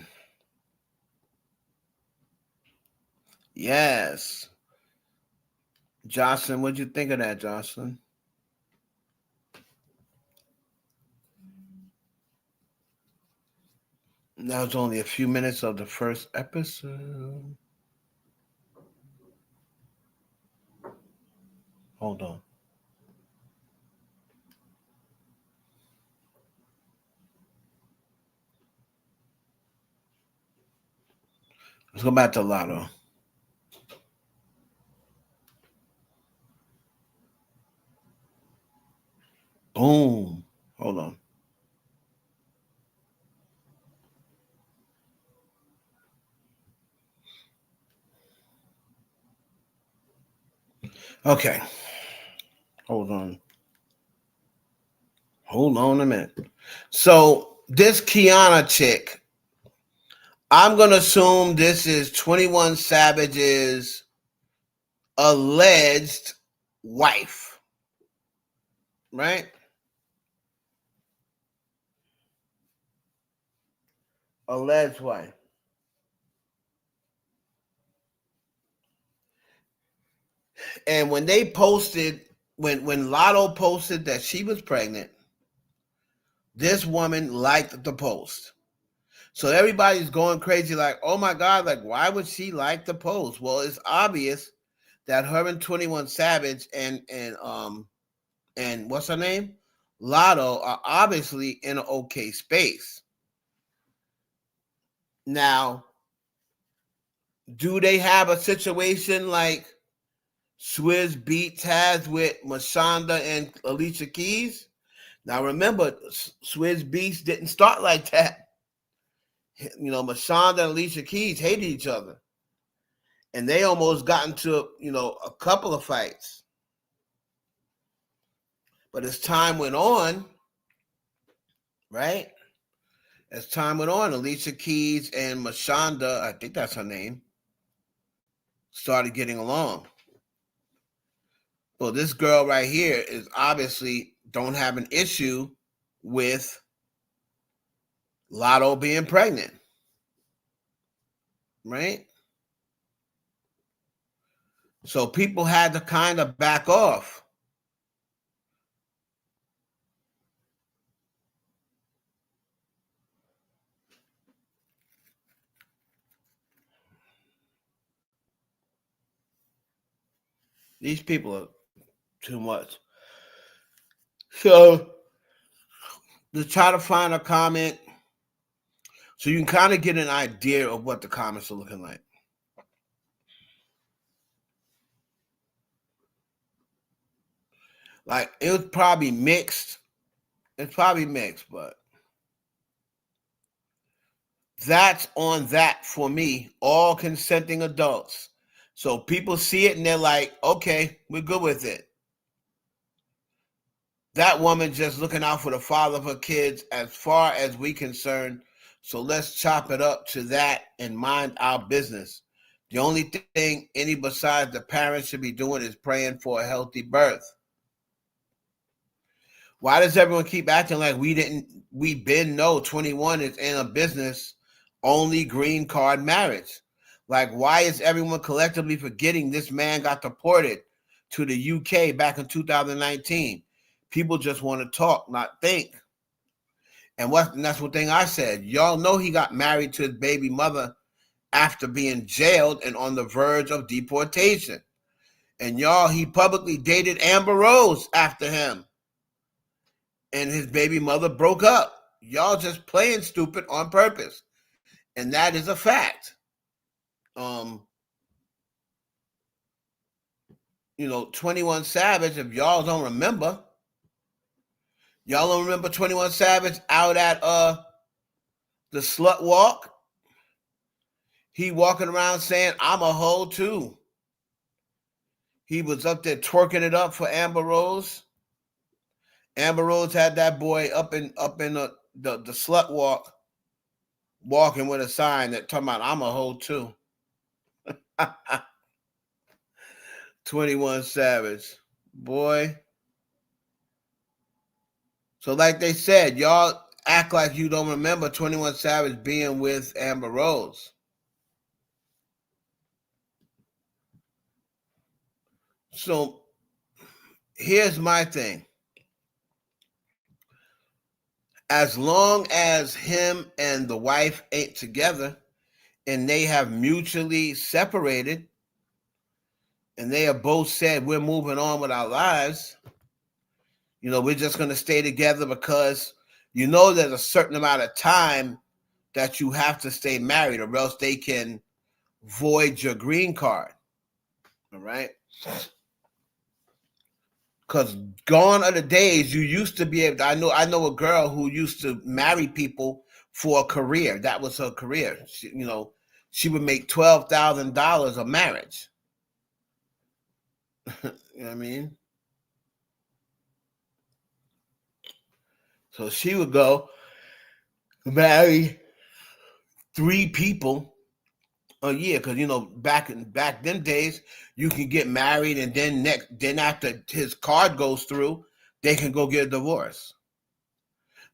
Yes. Jocelyn, what'd you think of that, Jocelyn? That was only a few minutes of the first episode. Hold on. Let's go back to Latto. Boom. Hold on. Okay. Hold on. Hold on a minute. So this Kiana chick, I'm going to assume this is 21 Savage's alleged wife. Right? Alleged wife. And when they posted, when Latto posted that she was pregnant, this woman liked the post. So everybody's going crazy like, oh my God, like why would she like the post? Well, it's obvious that her and 21 Savage and what's her name? Latto are obviously in an okay space. Now, do they have a situation like Swizz Beatz has with Mashonda and Alicia Keys? Now remember, Swizz Beatz didn't start like that. You know, Mashonda and Alicia Keys hated each other. And they almost got into, you know, a couple of fights. But as time went on, right? As time went on, Alicia Keys and Mashonda, I think that's her name, started getting along. Well, this girl right here is obviously don't have an issue with Latto being pregnant. Right? So people had to kind of back off. These people are too much. So to try to find a comment so you can kind of get an idea of what the comments are looking like. Like, it was probably mixed. It's probably mixed, but that's on that for me. All consenting adults. So people see it and they're like, okay, we're good with it. That woman just looking out for the father of her kids as far as we concerned. So let's chop it up to that and mind our business. The only thing any besides the parents should be doing is praying for a healthy birth. Why does everyone keep acting like we been know 21 is in a business only green card marriage? Like, why is everyone collectively forgetting this man got deported to the UK back in 2019? People just want to talk, not think. And that's one thing I said. Y'all know he got married to his baby mother after being jailed and on the verge of deportation. And y'all, he publicly dated Amber Rose after him. And his baby mother broke up. Y'all just playing stupid on purpose. And that is a fact. You know, 21 Savage, if y'all don't remember 21 Savage out at the slut walk? He walking around saying, I'm a hoe too. He was up there twerking it up for Amber Rose. Amber Rose had that boy up in the slut walk, walking with a sign that talking about I'm a hoe too. 21 Savage. Boy. So like they said, y'all act like you don't remember 21 Savage being with Amber Rose. So here's my thing. As long as him and the wife ain't together and they have mutually separated and they have both said we're moving on with our lives, you know, we're just going to stay together because you know there's a certain amount of time that you have to stay married or else they can void your green card. All right? Because gone are the days you used to be able to, I know a girl who used to marry people for a career. That was her career. She would make $12,000 a marriage. You know what I mean? So she would go marry 3 people a year, because back them days, you can get married and then after his card goes through, they can go get a divorce.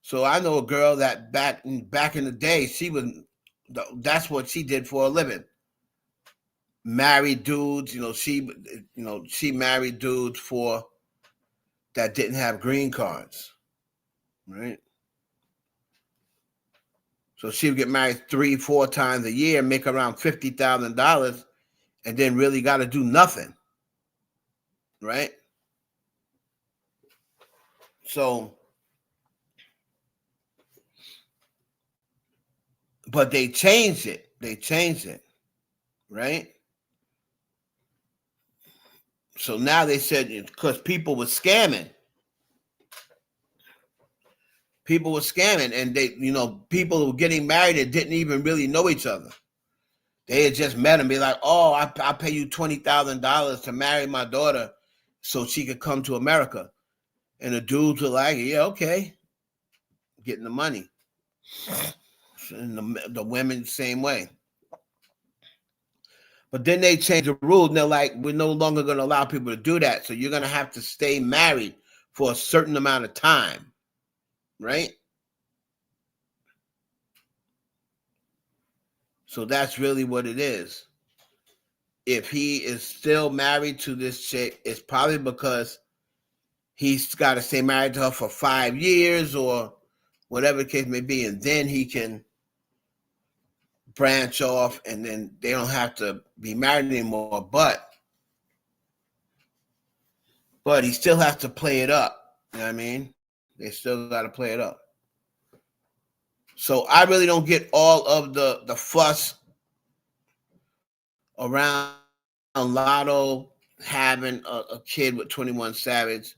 So I know a girl that back in the day, that's what she did for a living. Married dudes, she married dudes that didn't have green cards, right? So she would get married 3-4 times a year, make around $50,000, and then really got to do nothing, right? So, but they changed it. Right? So now they said, because people were scamming. And people were getting married and didn't even really know each other. They had just met and be like, oh, I'll pay you $20,000 to marry my daughter so she could come to America. And the dudes were like, yeah, okay. Getting the money. And the women, same way. But then they changed the rules, and they're like, we're no longer going to allow people to do that. So you're going to have to stay married for a certain amount of time, right? So that's really what it is. If he is still married to this chick, it's probably because he's got to stay married to her for 5 years or whatever the case may be, and then he can branch off, and then they don't have to be married anymore. But he still has to play it up. You know what I mean? They still got to play it up. So I really don't get all of the fuss around Latto having a kid with 21 Savage.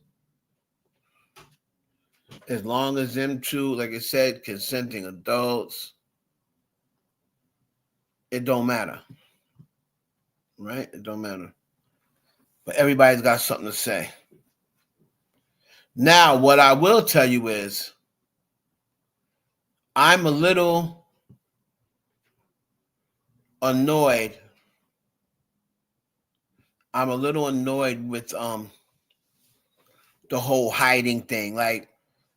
As long as them two, like I said, consenting adults, it don't matter. Right? It don't matter. But everybody's got something to say. Now, what I will tell you is, I'm a little annoyed. With the whole hiding thing. Like,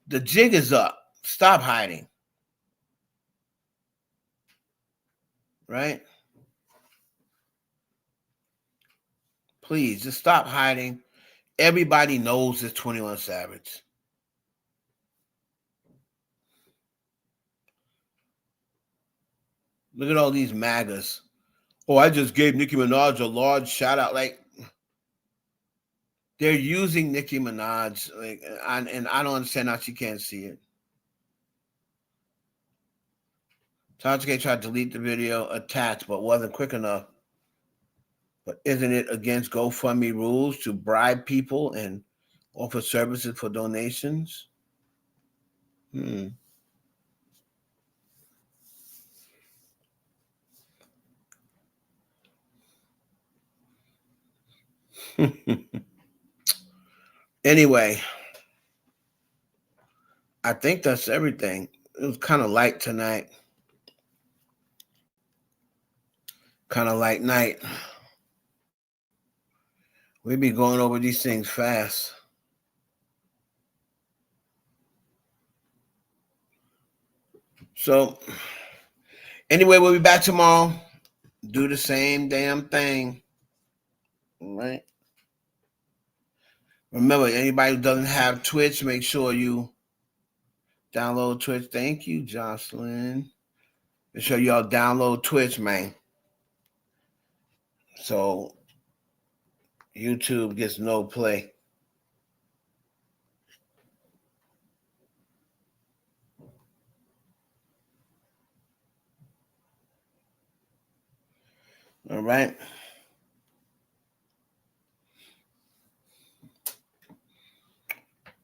the jig is up. Stop hiding. Right? Please, just stop hiding. Everybody knows it's 21 Savage. Look at all these MAGAs. Oh, I just gave Nicki Minaj a large shout out. Like, they're using Nicki Minaj, and I don't understand how she can't see it. Tajike tried to delete the video attached, but wasn't quick enough. But isn't it against GoFundMe rules to bribe people and offer services for donations? Anyway, I think that's everything. It was kind of light tonight. Kind of light night. We be going over these things fast. So, anyway, we'll be back tomorrow. Do the same damn thing. All right. Remember, anybody who doesn't have Twitch, make sure you download Twitch. Thank you, Jocelyn. Make sure y'all download Twitch, man. So YouTube gets no play. All right.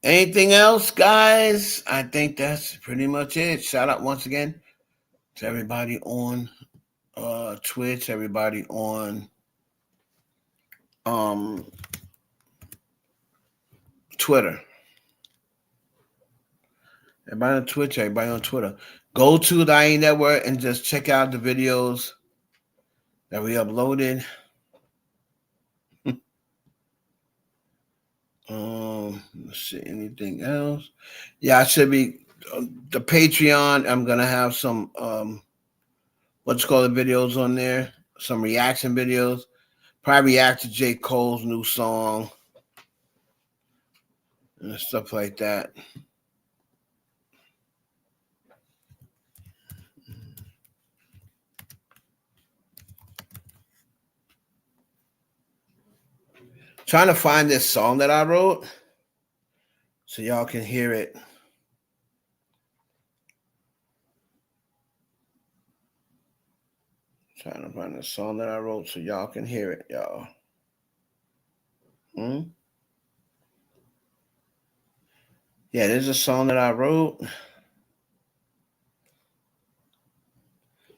Anything else, guys? I think that's pretty much it. Shout out once again to everybody on Twitch, everybody on Twitter. Everybody on Twitch, everybody on Twitter. Go to the IE Network and just check out the videos that we uploaded. Let's see, anything else? Yeah, I should be the Patreon. I'm gonna have some what's called the videos on there, some reaction videos. Probably react to J. Cole's new song and stuff like that. Trying to find this song that I wrote so y'all can hear it. Trying to find the song that I wrote so y'all can hear it, y'all. Yeah, there's a song that I wrote.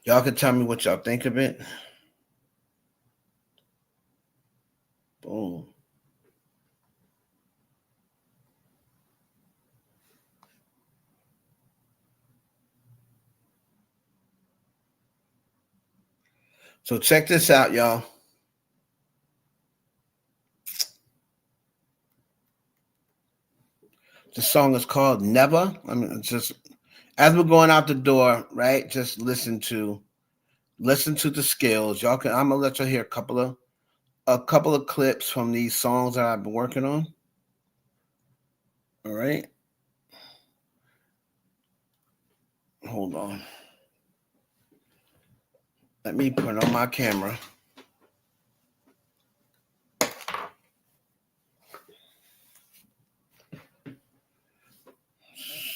Y'all can tell me what y'all think of it. Boom. So check this out, y'all. The song is called Never. I mean, it's just as we're going out the door, right? Just listen to the skills. Y'all can. I'm gonna let y'all hear a couple of clips from these songs that I've been working on. All right. Hold on. Let me put on my camera.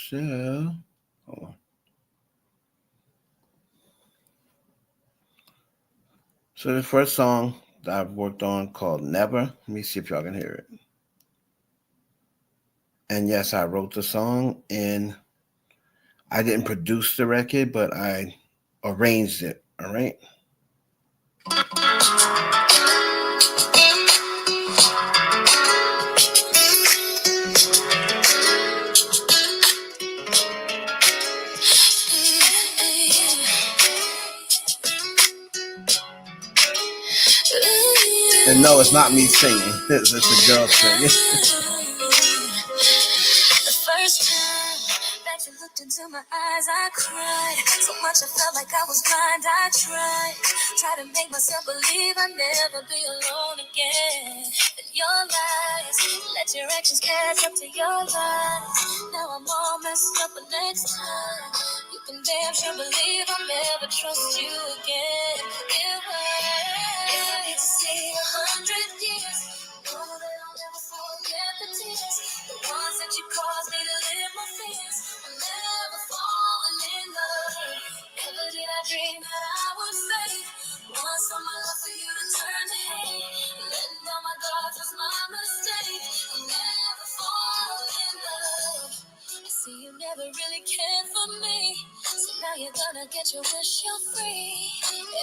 So, hold on. So the first song that I've worked on called Never. Let me see if y'all can hear it. And yes, I wrote the song and I didn't produce the record, but I arranged it. All right. And no, it's not me singing. It's a girl singing. The first time that you looked into my eyes, I cried. So much I felt like I was blind. I tried to make myself believe I'd never be alone again. But your lies, let your actions catch up to your lies. Now I'm all messed up, but next time you can damn sure believe I'll never trust you again. If I need to see 100 years, know that I'll never forget the tears, the ones that you caused me to live my fears. I'm never falling in love. Never did I dream that I would fade. Once for my love for you to turn to hate. Letting down my guards was my mistake. I'll never fall in love. I see you never really cared for me. So now you're gonna get your wish, you're free.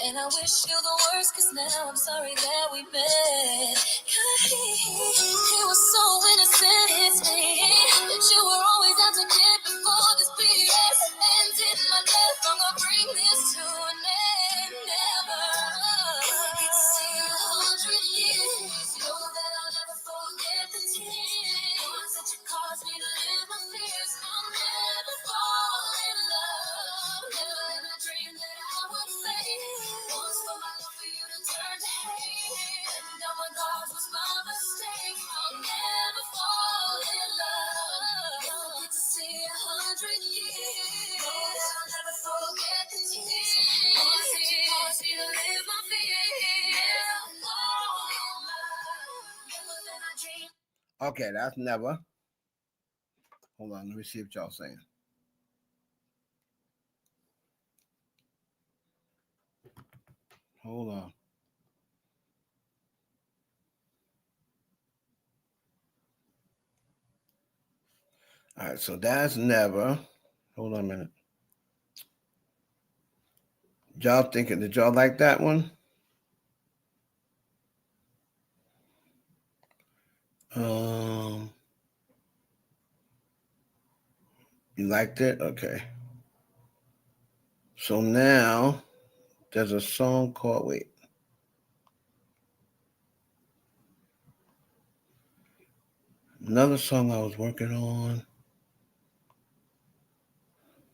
And I wish you the worst, cause now I'm sorry that we met. He was so innocent, it's me. That you were always out to get before this BS ends in my death. I'm gonna bring this to an end. Never. It's 100 years. Know that I'll never forget the tears. Once that you caused me to live my fears. I'll never fall in love. Never in a dream that I would fade. Once for my love for you to turn to hate. And all my guards was my mistake. I'll never fall in love. You'll get to see 100 years. Know that I'll never forget the tears. Once that you caused me to live my fears. Never in a dream. Okay, that's Never. Hold on, let me see what y'all saying. Hold on. All right, so that's Never. Hold on a minute. Y'all thinking, did y'all like that one? You liked it? Okay. So now there's a song called, wait. Another song I was working on.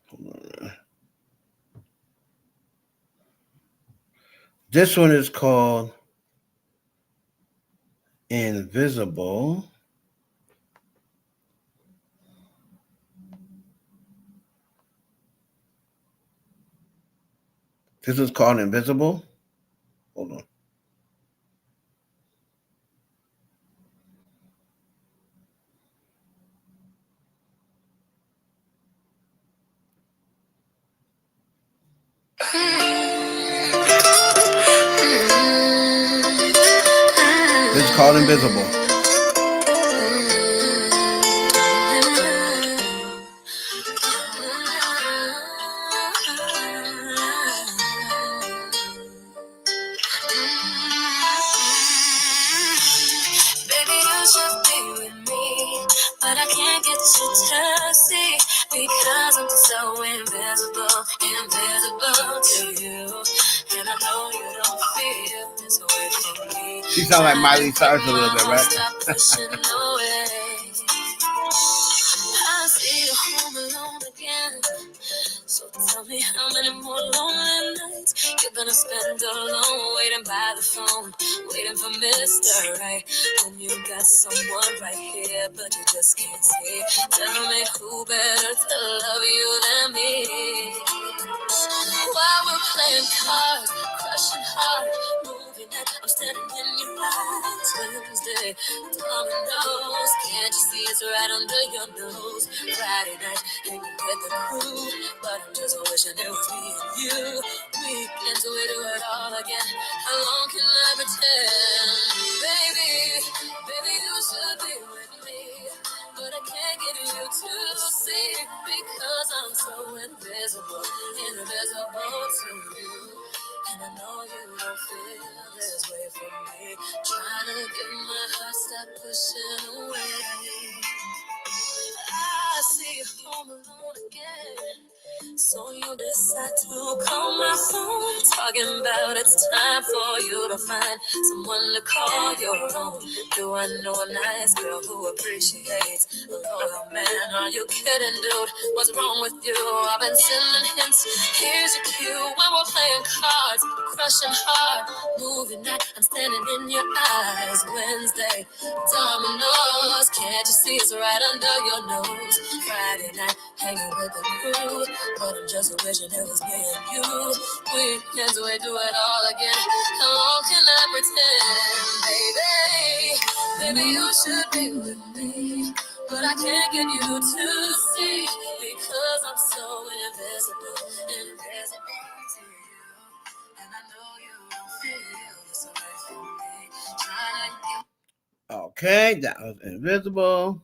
Hold on. This one is called Invisible. This is called Invisible. Hold on. This is called Invisible. Baby, you should be with me, but I can't get you to see because I'm so invisible to you, and I know you don't feel this way for me. She sounds like Miley Cyrus a little bit, right? Stop pushing away. I see you home alone again. So tell me how many more lonely nights you're gonna spend alone, waiting by the phone, waiting for Mr. Right, when you got someone right here, but you just can't see. Tell me who better to love you than me. While we're playing cards, crushing hard, moving that I'm standing in your eyes. Wednesday, dominoes, can't you see it's right under your nose? Friday night, hanging with the crew, but I'm just wishing it was me and you. Weekends, we do it all again. How long can I pretend? Baby, you should be with me, but I can't get you to see because I'm so invisible to you. And I know you don't feel this way for me. Trying to get my heart, stop pushing away. I see you home alone again. So you decide to call my phone, talking about it's time for you to find someone to call your own. Do I know a nice girl who appreciates a loyal man? Are you kidding, dude? What's wrong with you? I've been sending hints. Here's your cue when we're playing cards, crushing hard, moving that I'm standing in your eyes. Wednesday, dominoes, can't you see it's right under your nose? Friday night, hanging with the crew, but I'm just wishing it was me and you. Weekends, we do it all again. How long can I pretend, baby? Baby, you should be with me, but I can't get you to see because I'm so invisible to you, and I know you don't feel this way for me. Trying to get Okay, that was Invisible.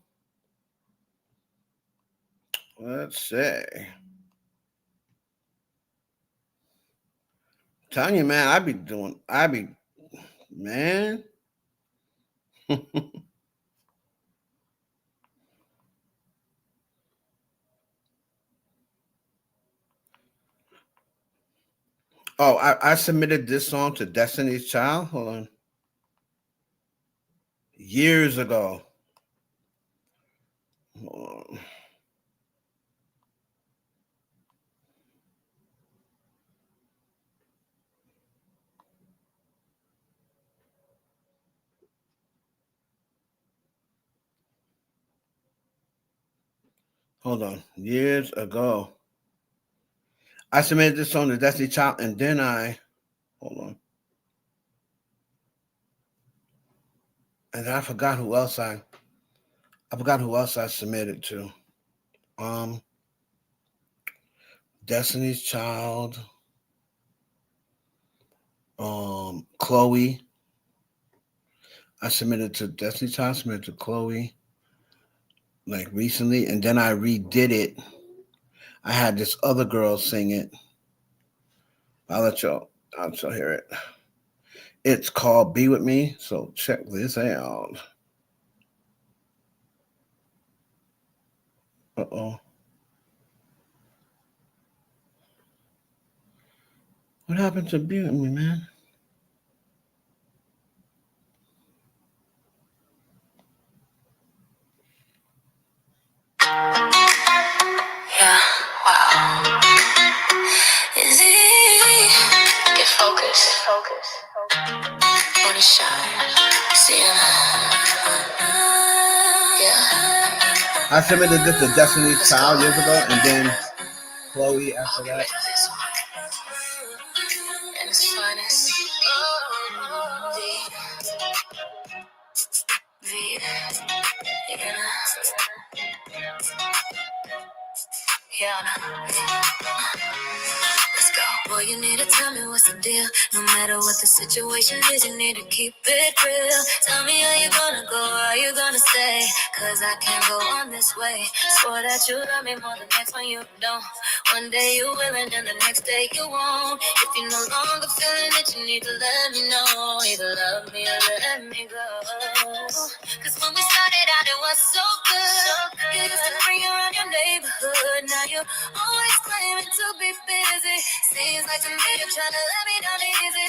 Let's see. Telling you, man, man. Oh, I submitted this song to Destiny's Child. Hold on. Years ago. Hold on. Hold on. Years ago. I submitted this song to Destiny's Child, and then hold on. And I forgot who else I submitted to. Destiny's Child. Chloe. I submitted to Destiny's Child, submitted to Chloe. like recently, and then I redid it. I had this other girl sing it. I'll hear it. It's called Be With Me, so check this out. Uh-oh. What happened to Be With Me, man? Yeah, wow. Is it? Get focused. Wanna shine. See ya. Yeah. I submitted this to Destiny's Child years ago, and then Chloe after that. And it's finest. Let's go. Boy, you need to tell me what's the deal. No matter what the situation is, you need to keep it real. Tell me how you gonna go, how you gonna stay. Cause I can't go on this way. Swore that you love me more the next one you don't. One day you will and then the next day you won't. If you're no longer feeling it, you need to let me know. Either love me or let me go. Cause when we started out, it was so good. You used to bring around your neighborhood. Now you always claiming to be busy. Seems like to me you're trying to let me down easy.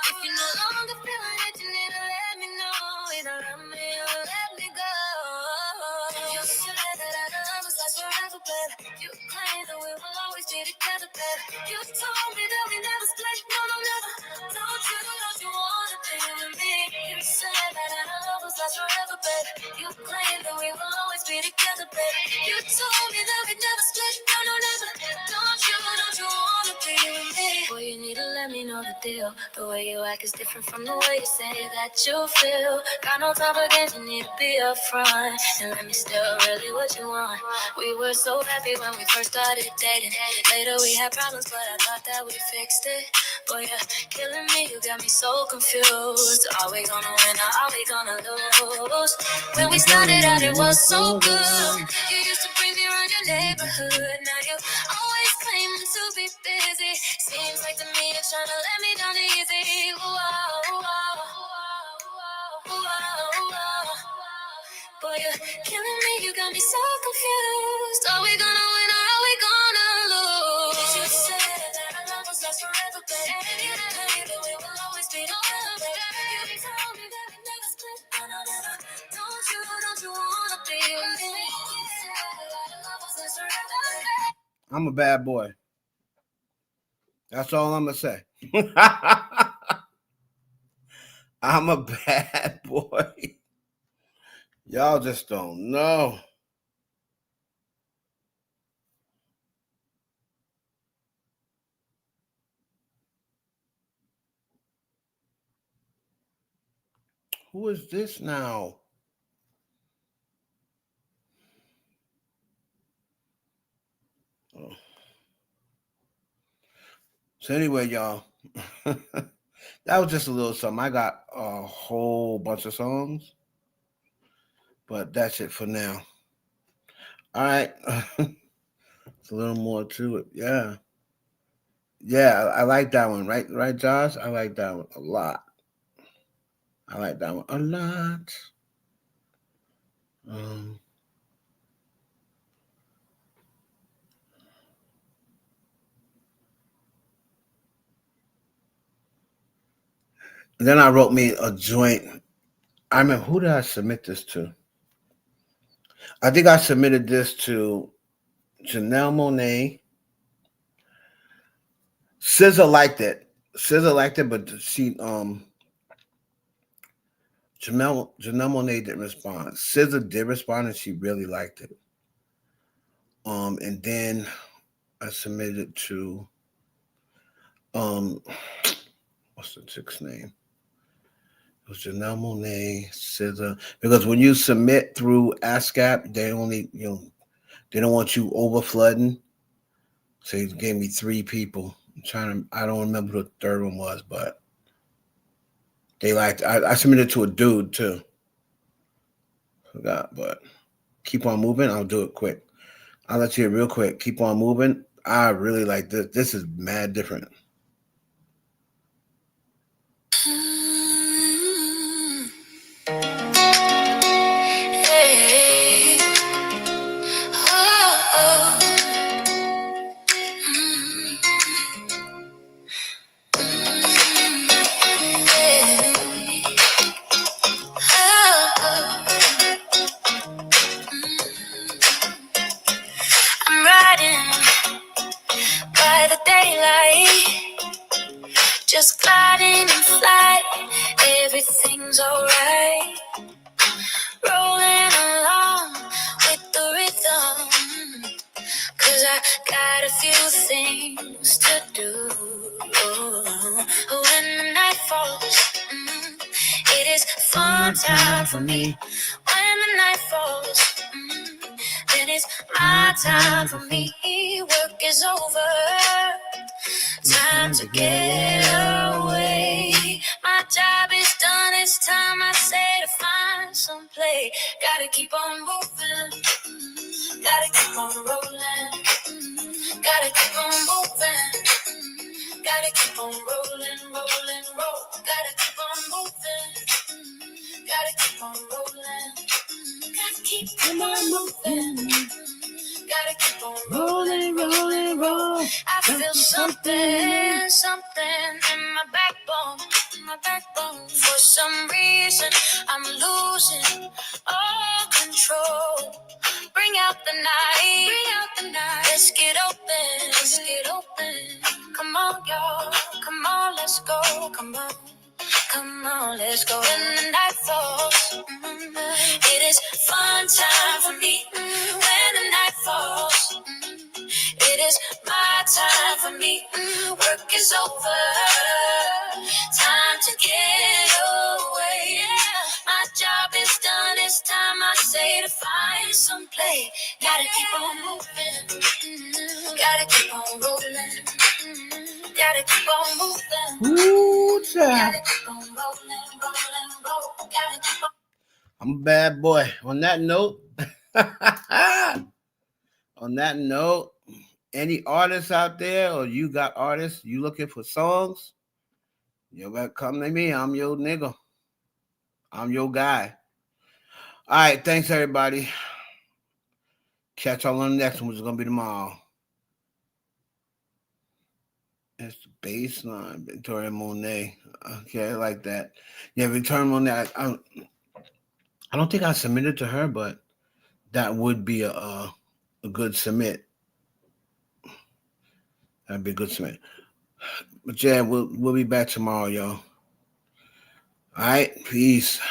If you're no longer feeling it, you need to let me know. Either love me or let me go. You said that our love was last forever, babe. You claimed that we will always be together, babe. You told me that we never split, no, never. Don't you wanna be with me? You said that our love was last forever, babe. You claimed that we will always be together, babe. You told me that we never split, no, never. Don't you wanna be with me? Boy, you need to let me know the deal. The way you act is different from the way you say that you feel. Got no time for games, you need to be upfront. And let me still really what you want. We were so happy when we first started dating. Later we had problems, but I thought that we fixed it. Boy, you're killing me, you got me so confused. Are we gonna win or are we gonna lose? When we started out, it was so good. You used to bring me around your neighborhood. Now you always claiming to be busy. Seems like to me you're trying to let me down easy. Boy, you're killing me, you got me so confused. Are we gonna win or are we gonna lose? You said that our love was lost forever, babe. You claimed that we will always be together, babe. You told me that we never split, no, never. Don't you wanna be with me? You said that our love was lost forever, babe. I'm a bad boy. That's all I'm gonna say. I'm a bad boy. Y'all just don't know. Who is this now? Oh. So anyway, y'all, that was just a little something. I got a whole bunch of songs, but that's it for now. All right. It's a little more to it. Yeah. Yeah, I like that one. Right, Josh? I like that one a lot. I like that one a lot. Then I wrote me a joint. I remember, who did I submit this to? I think I submitted this to Janelle Monáe. SZA liked it. But she Janelle Monáe didn't respond. SZA did respond, and she really liked it. And then I submitted it to what's the chick's name? It was Janelle Monáe, SZA. Because when you submit through ASCAP, they only they don't want you over flooding. So he gave me 3 people. I don't remember who the third one was, but They liked. I submitted to a dude too. Forgot, but keep on moving. I'll do it quick. I'll let you hear real quick. Keep on moving. I really like this. This is mad different. I'm riding by the daylight, just gliding in flight. Everything's alright. Rolling along with the rhythm, 'cause I got a few things to do. When the night falls, it is fun time for me. When the night falls, then it's my time for me. Work is over, time to get away. My job is done, it's time I say to find some play. Gotta keep on moving, gotta keep on rolling, gotta keep on moving, gotta keep on rolling, rolling, roll. Gotta keep on moving, gotta keep on rolling, gotta keep on moving, gotta keep on rolling, rolling, roll. I feel something, something in my backbone, in my backbone. For some reason, I'm losing all control. Bring out the night, bring out the night. Let's get open, let's get open. Come on, y'all, come on, let's go. Come on, come on, let's go. When the night falls, it is fun time for me. When the night falls, it is my time for me. Work is over, time to get away. Yeah. My job is done, it's time I say to find some play. Gotta keep on moving, gotta keep on rolling, gotta keep on moving. Ooh, child. Gotta keep on rolling, rolling, roll. Gotta keep on. I'm a bad boy. On that note, any artists out there, or you got artists, you looking for songs, you better come to me. I'm your nigga. I'm your guy. All right, thanks everybody. Catch y'all on the next one, which is gonna be tomorrow. It's the baseline, Victoria Monet. Okay, I like that. Yeah, Victoria Monet. I don't think I submitted to her, but that would be a good submit. That'd be a good submit. But yeah, we'll be back tomorrow, y'all. All right, peace.